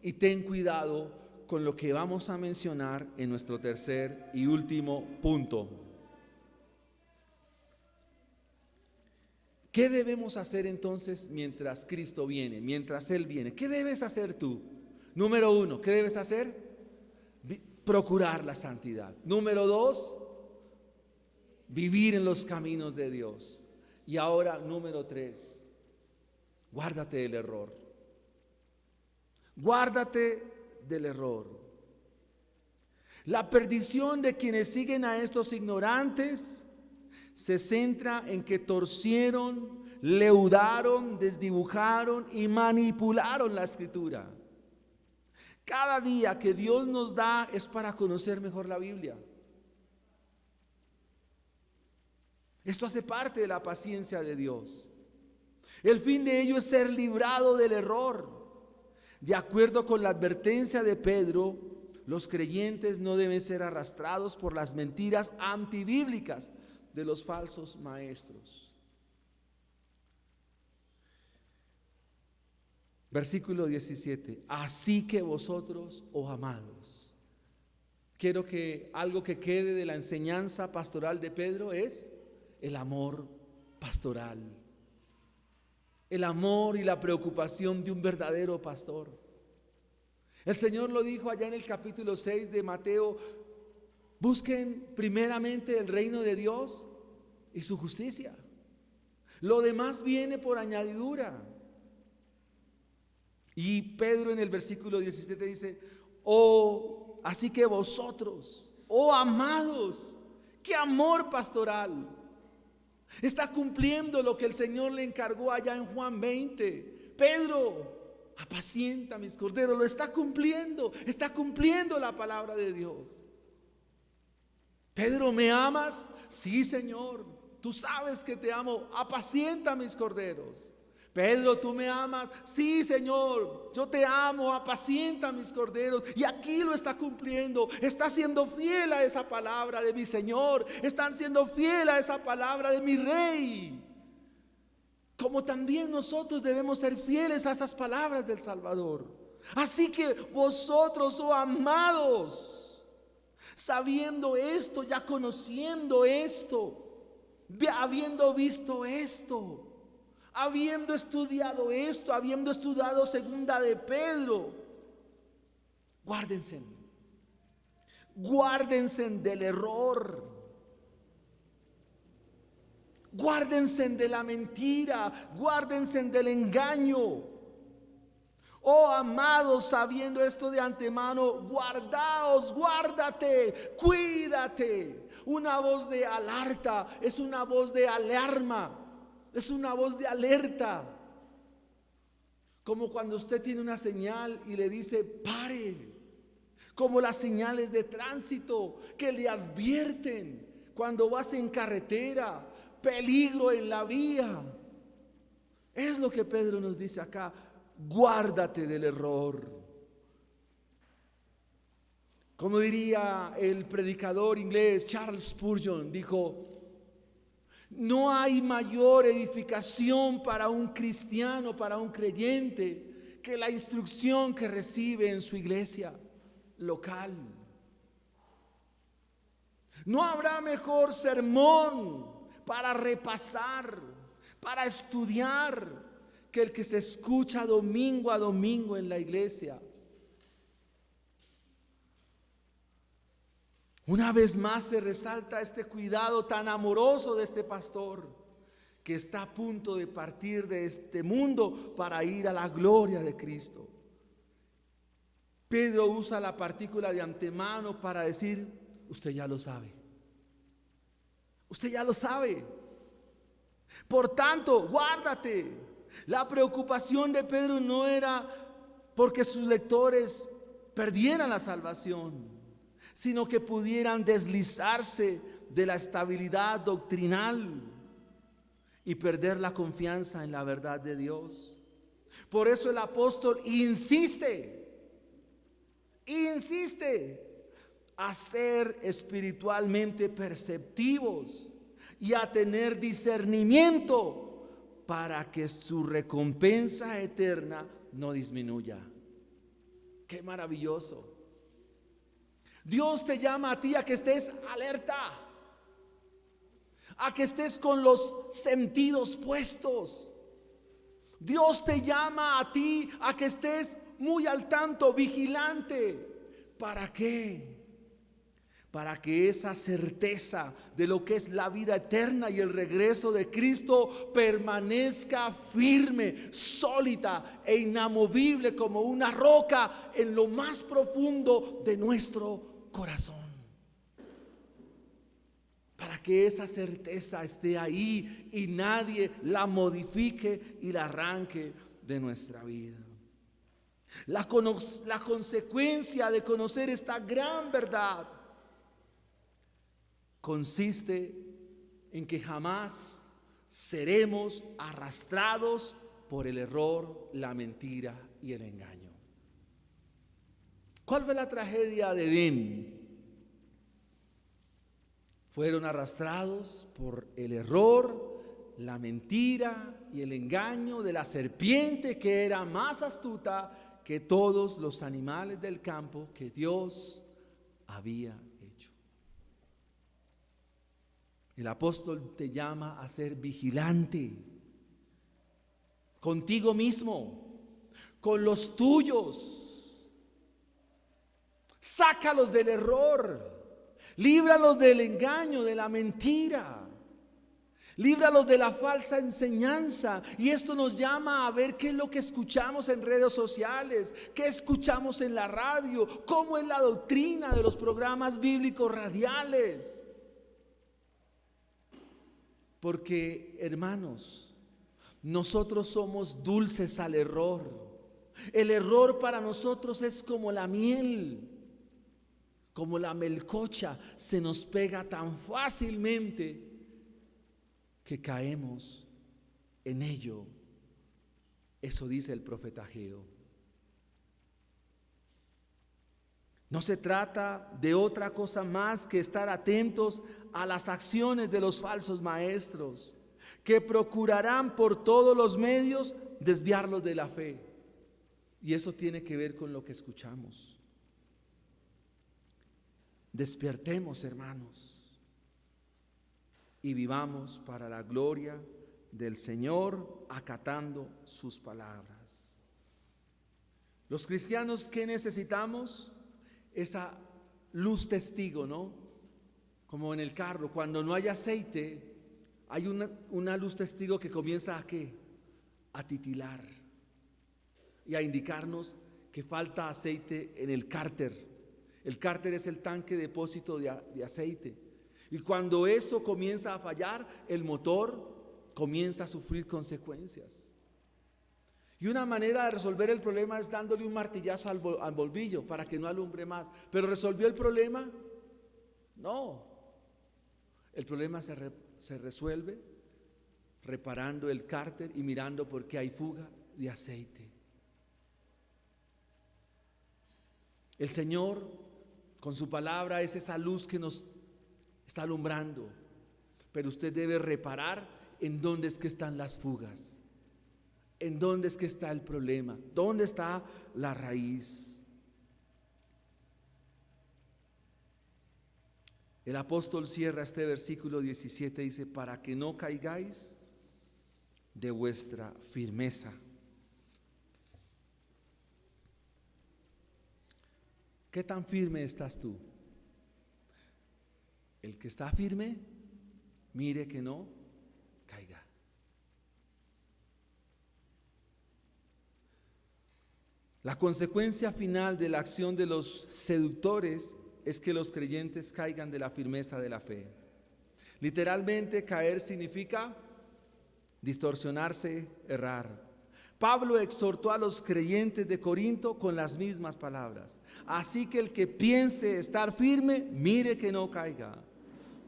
y ten cuidado con lo que vamos a mencionar en nuestro tercer y último punto. ¿Qué debemos hacer entonces mientras Cristo viene, mientras Él viene? ¿Qué debes hacer tú? Número 1, ¿qué debes hacer? Procurar la santidad. Número 2, vivir en los caminos de Dios. Y ahora, número 3, guárdate del error. Guárdate del error. La perdición de quienes siguen a estos ignorantes se centra en que torcieron, leudaron, desdibujaron y manipularon la escritura. Cada día que Dios nos da es para conocer mejor la Biblia. Esto hace parte de la paciencia de Dios. El fin de ello es ser librado del error. De acuerdo con la advertencia de Pedro, los creyentes no deben ser arrastrados por las mentiras antibíblicas de los falsos maestros. Versículo 17: así que vosotros, oh amados. Quiero que algo que quede de la enseñanza pastoral de Pedro es el amor pastoral. El amor y la preocupación de un verdadero pastor. El Señor lo dijo allá en el capítulo 6 de Mateo: busquen primeramente el reino de Dios y su justicia. Lo demás viene por añadidura. Y Pedro en el versículo 17 dice: oh, así que vosotros, oh amados. ¡Qué amor pastoral! Está cumpliendo lo que el Señor le encargó allá en Juan 20. Pedro, apacienta mis corderos. Lo está cumpliendo la palabra de Dios. Pedro, ¿me amas? Sí, Señor, tú sabes que te amo. Apacienta mis corderos. Pedro, ¿tú me amas? Sí, Señor, yo te amo, apacienta mis corderos. Y aquí lo está cumpliendo. Está siendo fiel a esa palabra de mi Señor. Están siendo fiel a esa palabra de mi Rey. Como también nosotros debemos ser fieles a esas palabras del Salvador. Así que vosotros, oh amados, sabiendo esto, ya conociendo esto, habiendo visto esto, habiendo estudiado esto, habiendo estudiado segunda de Pedro, guárdense del error, guárdense de la mentira, guárdense del engaño. Oh amados, sabiendo esto de antemano, guardaos, guárdate, cuídate. Una voz de alerta es una voz de alarma. Es una voz de alerta. Como cuando usted tiene una señal y le dice pare. Como las señales de tránsito que le advierten cuando vas en carretera, peligro en la vía. Es lo que Pedro nos dice acá: guárdate del error. Como diría el predicador inglés Charles Spurgeon, dijo: no hay mayor edificación para un cristiano, para un creyente, que la instrucción que recibe en su iglesia local. No habrá mejor sermón para repasar, para estudiar, que el que se escucha domingo a domingo en la iglesia. Una vez más se resalta este cuidado tan amoroso de este pastor, que está a punto de partir de este mundo para ir a la gloria de Cristo. Pedro usa la partícula de antemano para decir: usted ya lo sabe. Usted ya lo sabe. Por tanto, guárdate. La preocupación de Pedro no era porque sus lectores perdieran la salvación, sino que pudieran deslizarse de la estabilidad doctrinal y perder la confianza en la verdad de Dios. Por eso el apóstol insiste a ser espiritualmente perceptivos y a tener discernimiento para que su recompensa eterna no disminuya. ¡Qué maravilloso! Dios te llama a ti a que estés alerta, a que estés con los sentidos puestos. Dios te llama a ti a que estés muy al tanto, vigilante. ¿Para qué? Para que esa certeza de lo que es la vida eterna y el regreso de Cristo permanezca firme, sólida e inamovible como una roca en lo más profundo de nuestro corazón. Para que esa certeza esté ahí y nadie la modifique y la arranque de nuestra vida. La consecuencia de conocer esta gran verdad consiste en que jamás seremos arrastrados por el error, la mentira y el engaño. ¿Cuál fue la tragedia de Edén? Fueron arrastrados por el error, la mentira y el engaño de la serpiente, que era más astuta que todos los animales del campo que Dios había hecho. El apóstol te llama a ser vigilante contigo mismo, con los tuyos. Sácalos del error, líbralos del engaño, de la mentira, líbralos de la falsa enseñanza. Y esto nos llama a ver qué es lo que escuchamos en redes sociales, qué escuchamos en la radio, cómo es la doctrina de los programas bíblicos radiales. Porque, hermanos, nosotros somos dulces al error. El error para nosotros es como la miel, como la melcocha, se nos pega tan fácilmente que caemos en ello. Eso dice el profeta Ageo. No se trata de otra cosa más que estar atentos a las acciones de los falsos maestros, que procurarán por todos los medios desviarlos de la fe. Y eso tiene que ver con lo que escuchamos. Despertemos, hermanos, y vivamos para la gloria del Señor, acatando sus palabras. Los cristianos, ¿qué necesitamos? Esa luz testigo, ¿no? Como en el carro, cuando no hay aceite, hay una luz testigo que comienza ¿a qué? A titilar y a indicarnos que falta aceite en el cárter. El cárter es el tanque depósito de aceite. Y cuando eso comienza a fallar, el motor comienza a sufrir consecuencias. Y una manera de resolver el problema es dándole un martillazo al bombillo para que no alumbre más. ¿Pero resolvió el problema? No. El problema se resuelve reparando el cárter y mirando por qué hay fuga de aceite. El Señor, Con su palabra es esa luz que nos está alumbrando. Pero usted debe reparar en dónde es que están las fugas. En dónde es que está el problema. ¿Dónde está la raíz? El apóstol cierra este versículo 17, dice, para que no caigáis de vuestra firmeza. ¿Qué tan firme estás tú? El que está firme, mire que no caiga. La consecuencia final de la acción de los seductores es que los creyentes caigan de la firmeza de la fe. Literalmente, caer significa distorsionarse, errar. Pablo exhortó a los creyentes de Corinto con las mismas palabras. Así que el que piense estar firme, mire que no caiga.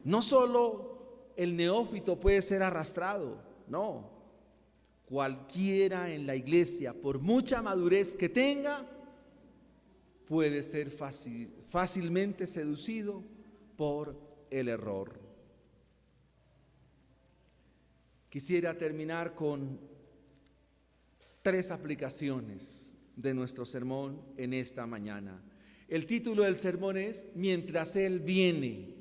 No solo el neófito puede ser arrastrado, no. Cualquiera en la iglesia, por mucha madurez que tenga, puede ser fácilmente seducido por el error. Quisiera terminar con 3 aplicaciones de nuestro sermón en esta mañana. El título del sermón es Mientras Él viene.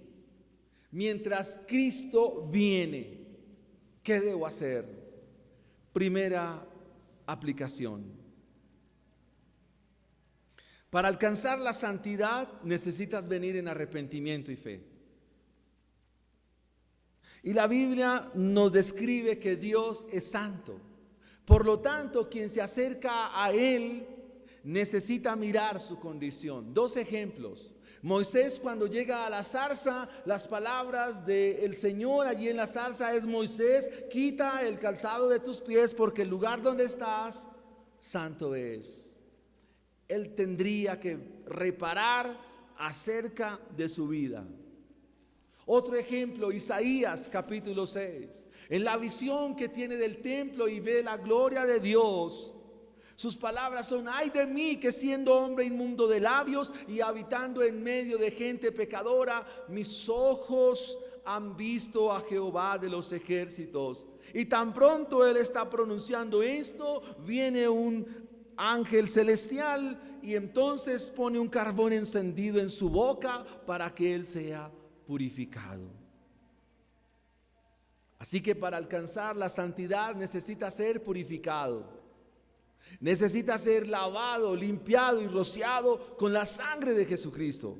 Mientras Cristo viene, ¿qué debo hacer? Primera aplicación. Para alcanzar la santidad necesitas venir en arrepentimiento y fe. Y la Biblia nos describe que Dios es santo. Por lo tanto, quien se acerca a Él necesita mirar su condición. 2 ejemplos. Moisés, cuando llega a la zarza, las palabras del Señor allí en la zarza es: Moisés, quita el calzado de tus pies porque el lugar donde estás santo es. Él tendría que reparar acerca de su vida. Otro ejemplo, Isaías capítulo 6. En la visión que tiene del templo y ve la gloria de Dios, sus palabras son: ay de mí, que siendo hombre inmundo de labios y habitando en medio de gente pecadora, mis ojos han visto a Jehová de los ejércitos. Y tan pronto él está pronunciando esto, viene un ángel celestial y entonces pone un carbón encendido en su boca para que él sea purificado. Así que para alcanzar la santidad necesita ser purificado. Necesita ser lavado, limpiado y rociado con la sangre de Jesucristo.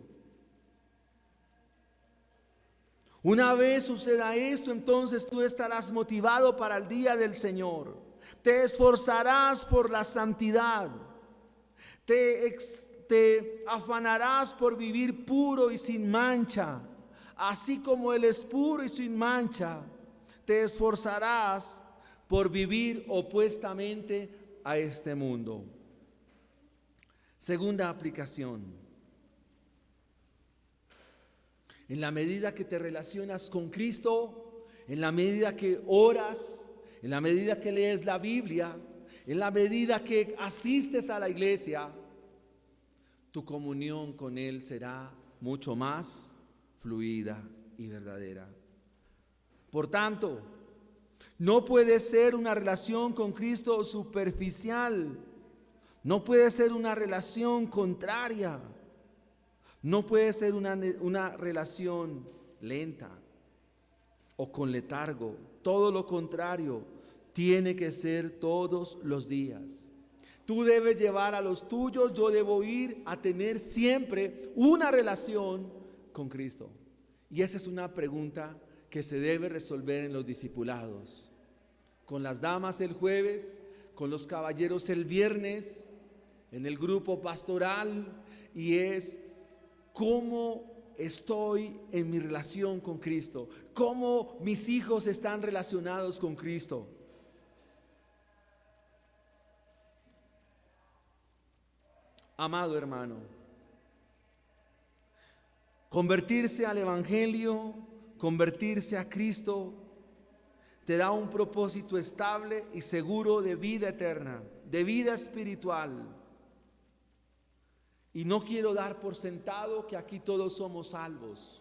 Una vez suceda esto, entonces tú estarás motivado para el día del Señor. Te esforzarás por la santidad. Te afanarás por vivir puro y sin mancha. Así como Él es puro y sin mancha, te esforzarás por vivir opuestamente a este mundo. Segunda aplicación. En la medida que te relacionas con Cristo, en la medida que oras, en la medida que lees la Biblia, en la medida que asistes a la iglesia, tu comunión con Él será mucho más fluida y verdadera. Por tanto, no puede ser una relación con Cristo superficial, no puede ser una relación contraria, no puede ser una relación lenta o con letargo. Todo lo contrario, tiene que ser todos los días. Tú debes llevar a los tuyos, yo debo ir a tener siempre una relación con Cristo. Y esa es una pregunta que se debe resolver en los discipulados. Con las damas el jueves, con los caballeros el viernes, en el grupo pastoral, y es: ¿cómo estoy en mi relación con Cristo? ¿Cómo mis hijos están relacionados con Cristo? Amado hermano, convertirse al Evangelio, convertirse a Cristo, te da un propósito estable y seguro de vida eterna, de vida espiritual. Y no quiero dar por sentado que aquí todos somos salvos.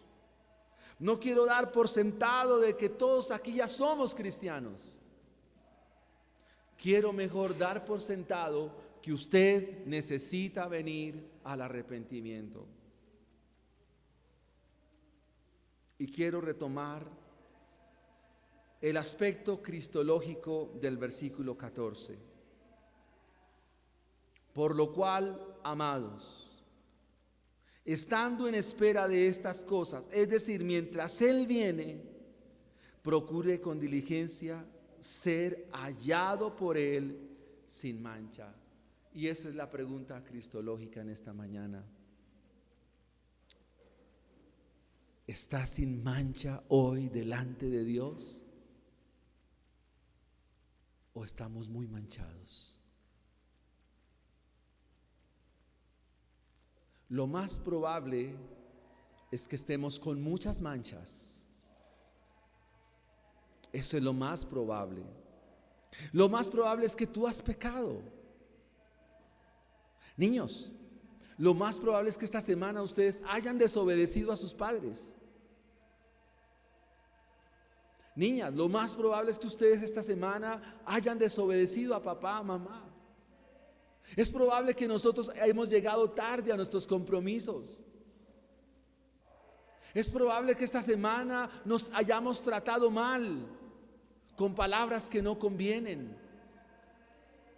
No quiero dar por sentado de que todos aquí ya somos cristianos. Quiero mejor dar por sentado que usted necesita venir al arrepentimiento. Y quiero retomar el aspecto cristológico del versículo 14. Por lo cual, amados, estando en espera de estas cosas, es decir, mientras Él viene, procure con diligencia ser hallado por Él sin mancha. Y esa es la pregunta cristológica en esta mañana. ¿Estás sin mancha hoy delante de Dios? ¿O estamos muy manchados? Lo más probable es que estemos con muchas manchas. Eso es lo más probable. Lo más probable es que tú has pecado. Niños, lo más probable es que esta semana ustedes hayan desobedecido a sus padres. Niñas, lo más probable es que ustedes esta semana hayan desobedecido a papá, a mamá. Es probable que nosotros hemos llegado tarde a nuestros compromisos. Es probable que esta semana nos hayamos tratado mal, con palabras que no convienen.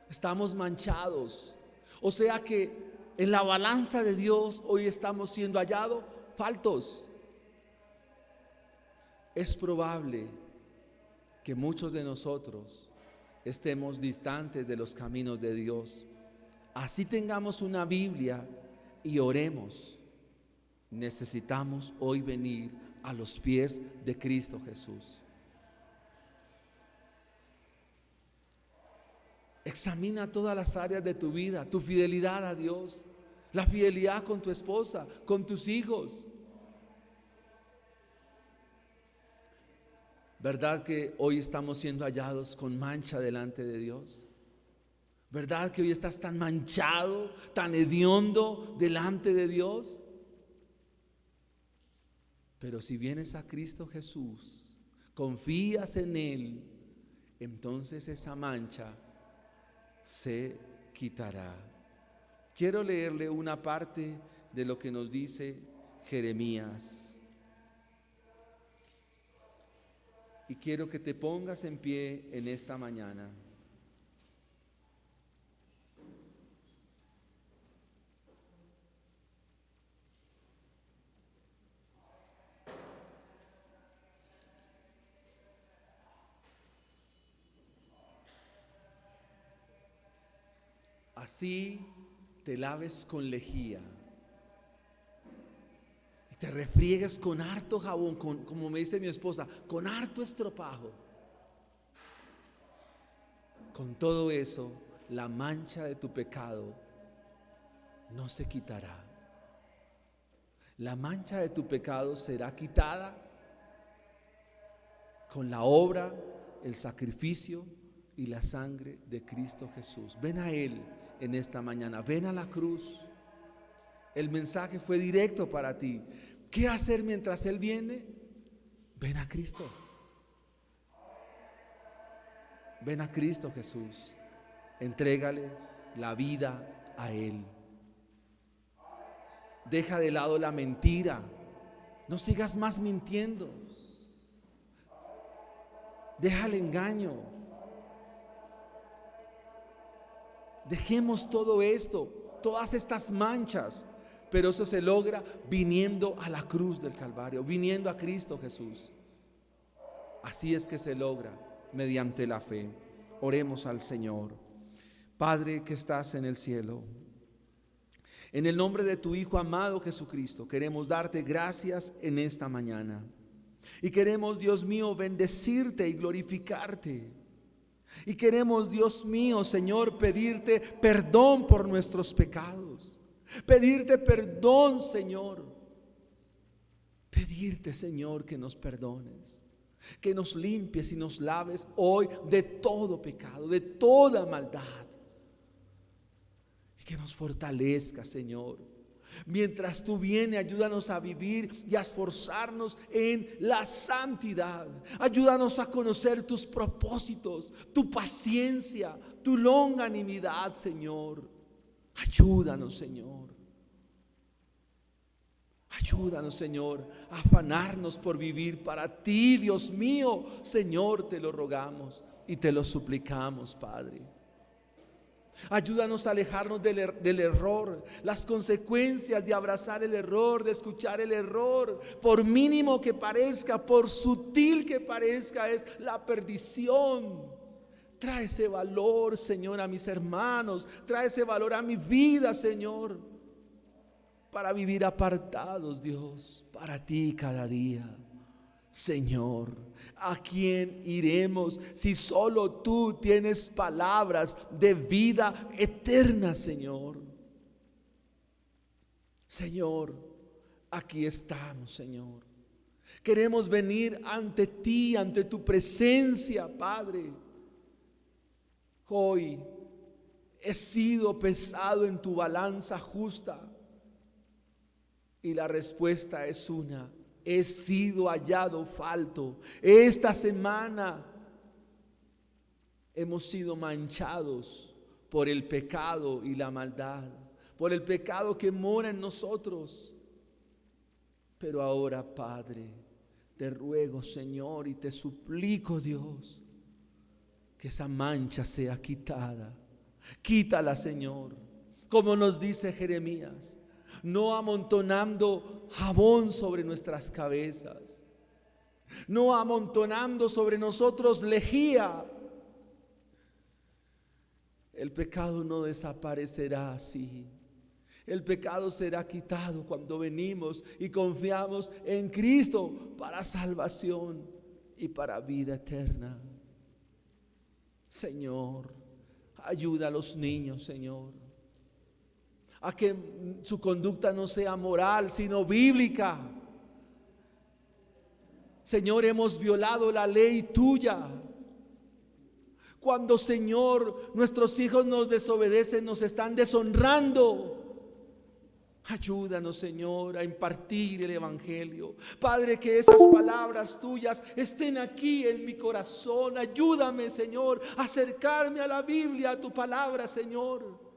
Estamos manchados. O sea que en la balanza de Dios hoy estamos siendo hallados faltos. Es probable que muchos de nosotros estemos distantes de los caminos de Dios. Así tengamos una Biblia y oremos, necesitamos hoy venir a los pies de Cristo Jesús. Examina todas las áreas de tu vida, tu fidelidad a Dios, la fidelidad con tu esposa, con tus hijos. ¿Verdad que hoy estamos siendo hallados con mancha delante de Dios? ¿Verdad que hoy estás tan manchado, tan hediondo delante de Dios? Pero si vienes a Cristo Jesús, confías en Él, entonces esa mancha se quitará. Quiero leerle una parte de lo que nos dice Jeremías. Y quiero que te pongas en pie en esta mañana. Así te laves con lejía y te refriegues con harto jabón, como me dice mi esposa, con harto estropajo. Con todo eso, la mancha de tu pecado no se quitará. La mancha de tu pecado será quitada con la obra, el sacrificio y la sangre de Cristo Jesús. Ven a Él en esta mañana, ven a la cruz. El mensaje fue directo para ti. ¿Qué hacer mientras Él viene? Ven a Cristo. Ven a Cristo Jesús. Entrégale la vida a Él. Deja de lado la mentira. No sigas más mintiendo. Deja el engaño. Dejemos todo esto, todas estas manchas, pero eso se logra viniendo a la cruz del Calvario, viniendo a Cristo Jesús. Así es que se logra mediante la fe. Oremos al Señor. Padre que estás en el cielo, en el nombre de tu Hijo amado Jesucristo, queremos darte gracias en esta mañana. Y queremos, Dios mío, bendecirte y glorificarte. Y queremos, Dios mío, Señor, pedirte perdón por nuestros pecados. Pedirte perdón, Señor. Pedirte, Señor, que nos perdones. Que nos limpies y nos laves hoy de todo pecado, de toda maldad. Y que nos fortalezca, Señor, Mientras tú vienes, ayúdanos a vivir y a esforzarnos en la santidad. Ayúdanos a conocer tus propósitos, tu paciencia, tu longanimidad, Señor. Ayúdanos, Señor. Ayúdanos, Señor, a afanarnos por vivir para ti, Dios mío. Señor, te lo rogamos y te lo suplicamos, Padre. Ayúdanos a alejarnos del error, las consecuencias de abrazar el error, de escuchar el error, por mínimo que parezca, por sutil que parezca, es la perdición. Trae ese valor, Señor, a mis hermanos, trae ese valor a mi vida, Señor, para vivir apartados, Dios, para ti cada día. Señor, ¿a quién iremos si solo tú tienes palabras de vida eterna, Señor? Señor, aquí estamos, Señor. Queremos venir ante ti, ante tu presencia, Padre. Hoy he sido pesado en tu balanza justa y la respuesta es una: he sido hallado falto. Esta semana hemos sido manchados por el pecado y la maldad, por el pecado que mora en nosotros. Pero ahora, Padre, te ruego, Señor, y te suplico, Dios, que esa mancha sea quitada. Quítala, Señor, como nos dice Jeremías, no amontonando jabón sobre nuestras cabezas, no amontonando sobre nosotros lejía. El pecado no desaparecerá así. El pecado será quitado cuando venimos y confiamos en Cristo para salvación y para vida eterna. Señor, ayuda a los niños, Señor, a que su conducta no sea moral, sino bíblica. Señor, hemos violado la ley tuya. Cuando, Señor, nuestros hijos nos desobedecen, nos están deshonrando. Ayúdanos, Señor, a impartir el evangelio. Padre, que esas palabras tuyas estén aquí en mi corazón. Ayúdame, Señor, a acercarme a la Biblia, a tu palabra, Señor.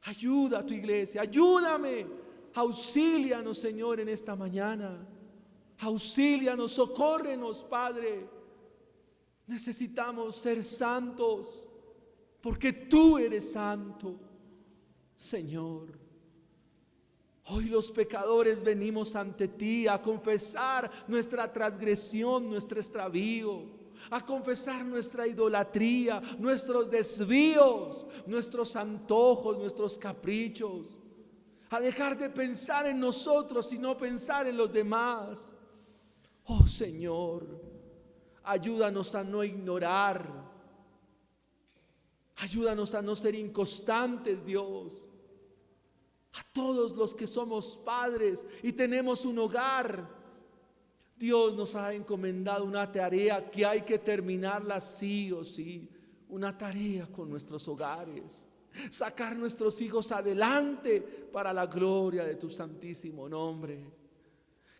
Ayuda a tu iglesia, ayúdame, auxílianos, Señor, en esta mañana. Auxílianos, socórrenos, Padre. Necesitamos ser santos, porque tú eres santo, Señor. Hoy los pecadores venimos ante ti a confesar nuestra transgresión, nuestro extravío, a confesar nuestra idolatría, nuestros desvíos, nuestros antojos, nuestros caprichos, a dejar de pensar en nosotros y no pensar en los demás. Oh Señor, ayúdanos a no ignorar, ayúdanos a no ser inconstantes, Dios. A todos los que somos padres y tenemos un hogar, Dios nos ha encomendado una tarea que hay que terminarla sí o sí. Una tarea con nuestros hogares, sacar nuestros hijos adelante para la gloria de tu santísimo nombre.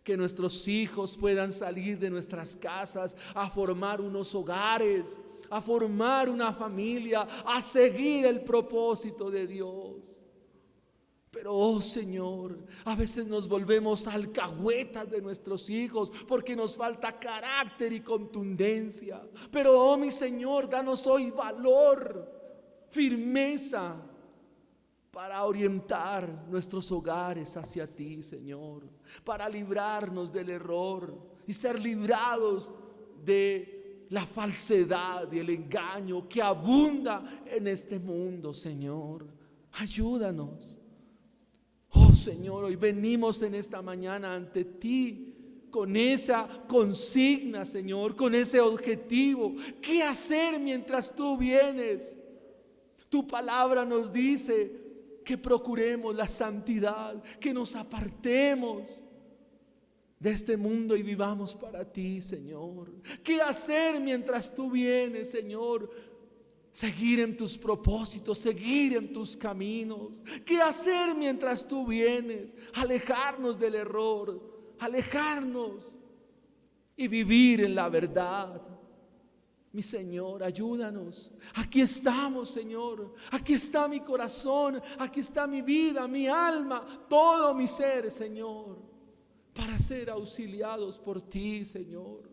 Que nuestros hijos puedan salir de nuestras casas a formar unos hogares, a formar una familia, a seguir el propósito de Dios. Pero, oh Señor, a veces nos volvemos alcahuetas de nuestros hijos porque nos falta carácter y contundencia. Pero, oh mi Señor, danos hoy valor, firmeza para orientar nuestros hogares hacia ti, Señor, para librarnos del error y ser librados de la falsedad y el engaño que abunda en este mundo, Señor. Ayúdanos. Oh Señor, hoy venimos en esta mañana ante ti con esa consigna, Señor, con ese objetivo. ¿Qué hacer mientras tú vienes? Tu palabra nos dice que procuremos la santidad, que nos apartemos de este mundo y vivamos para ti, Señor. ¿Qué hacer mientras tú vienes, Señor? seguir en tus propósitos, seguir en tus caminos. ¿Qué hacer mientras tú vienes? Alejarnos del error, alejarnos y vivir en la verdad. Mi Señor, ayúdanos. Aquí estamos, Señor. Aquí está mi corazón, aquí está mi vida, mi alma, todo mi ser, Señor, para ser auxiliados por ti, Señor.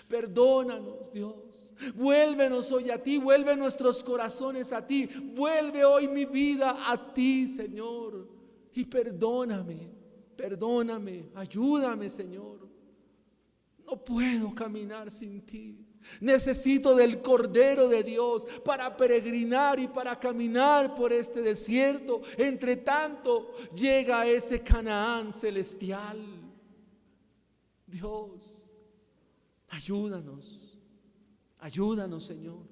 Perdónanos, Dios. Vuélvenos hoy a ti, vuelve nuestros corazones a ti. Vuelve hoy mi vida a ti, Señor. Y perdóname, ayúdame, Señor. No puedo caminar sin ti. Necesito del Cordero de Dios para peregrinar y para caminar por este desierto. Entre tanto llega ese Canaán celestial. Dios, ayúdanos, Señor.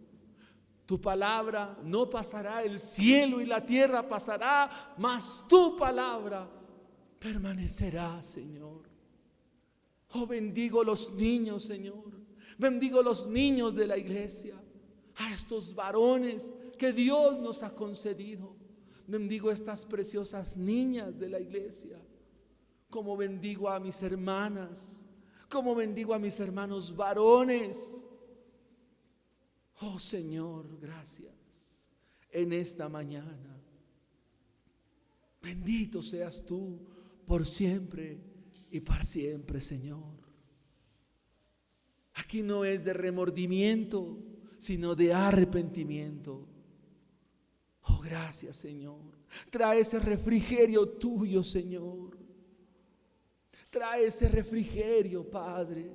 Tu palabra no pasará, el cielo y la tierra pasará, mas tu palabra permanecerá, Señor. Oh, bendigo los niños, Señor. Bendigo los niños de la iglesia, a estos varones que Dios nos ha concedido. Bendigo estas preciosas niñas de la iglesia, como bendigo a mis hermanas, como bendigo a mis hermanos varones. Oh Señor, gracias en esta mañana. Bendito seas tú por siempre y para siempre, Señor. Aquí no es de remordimiento, sino de arrepentimiento. Oh, gracias, Señor. Trae ese refrigerio tuyo, Señor. Trae ese refrigerio, Padre.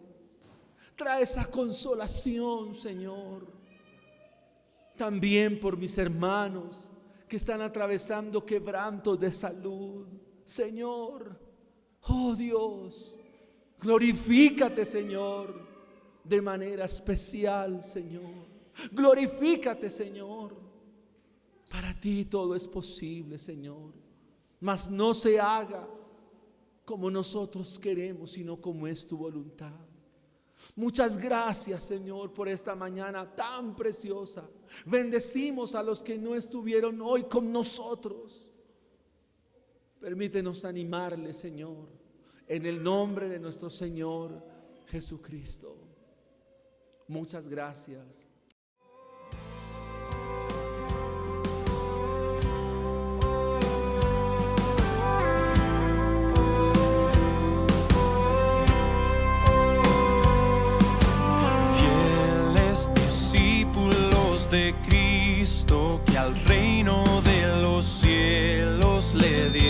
Trae esa consolación, Señor. También por mis hermanos que están atravesando quebrantos de salud, Señor. Oh, Dios, glorifícate, Señor, de manera especial, Señor. Glorifícate, Señor. Para ti todo es posible, Señor. Mas no se haga como nosotros queremos, sino como es tu voluntad. Muchas gracias, Señor, por esta mañana tan preciosa. Bendecimos a los que no estuvieron hoy con nosotros. Permítenos animarles, Señor, en el nombre de nuestro Señor Jesucristo. Muchas gracias. Fieles discípulos de Cristo que al reino de los cielos le dieron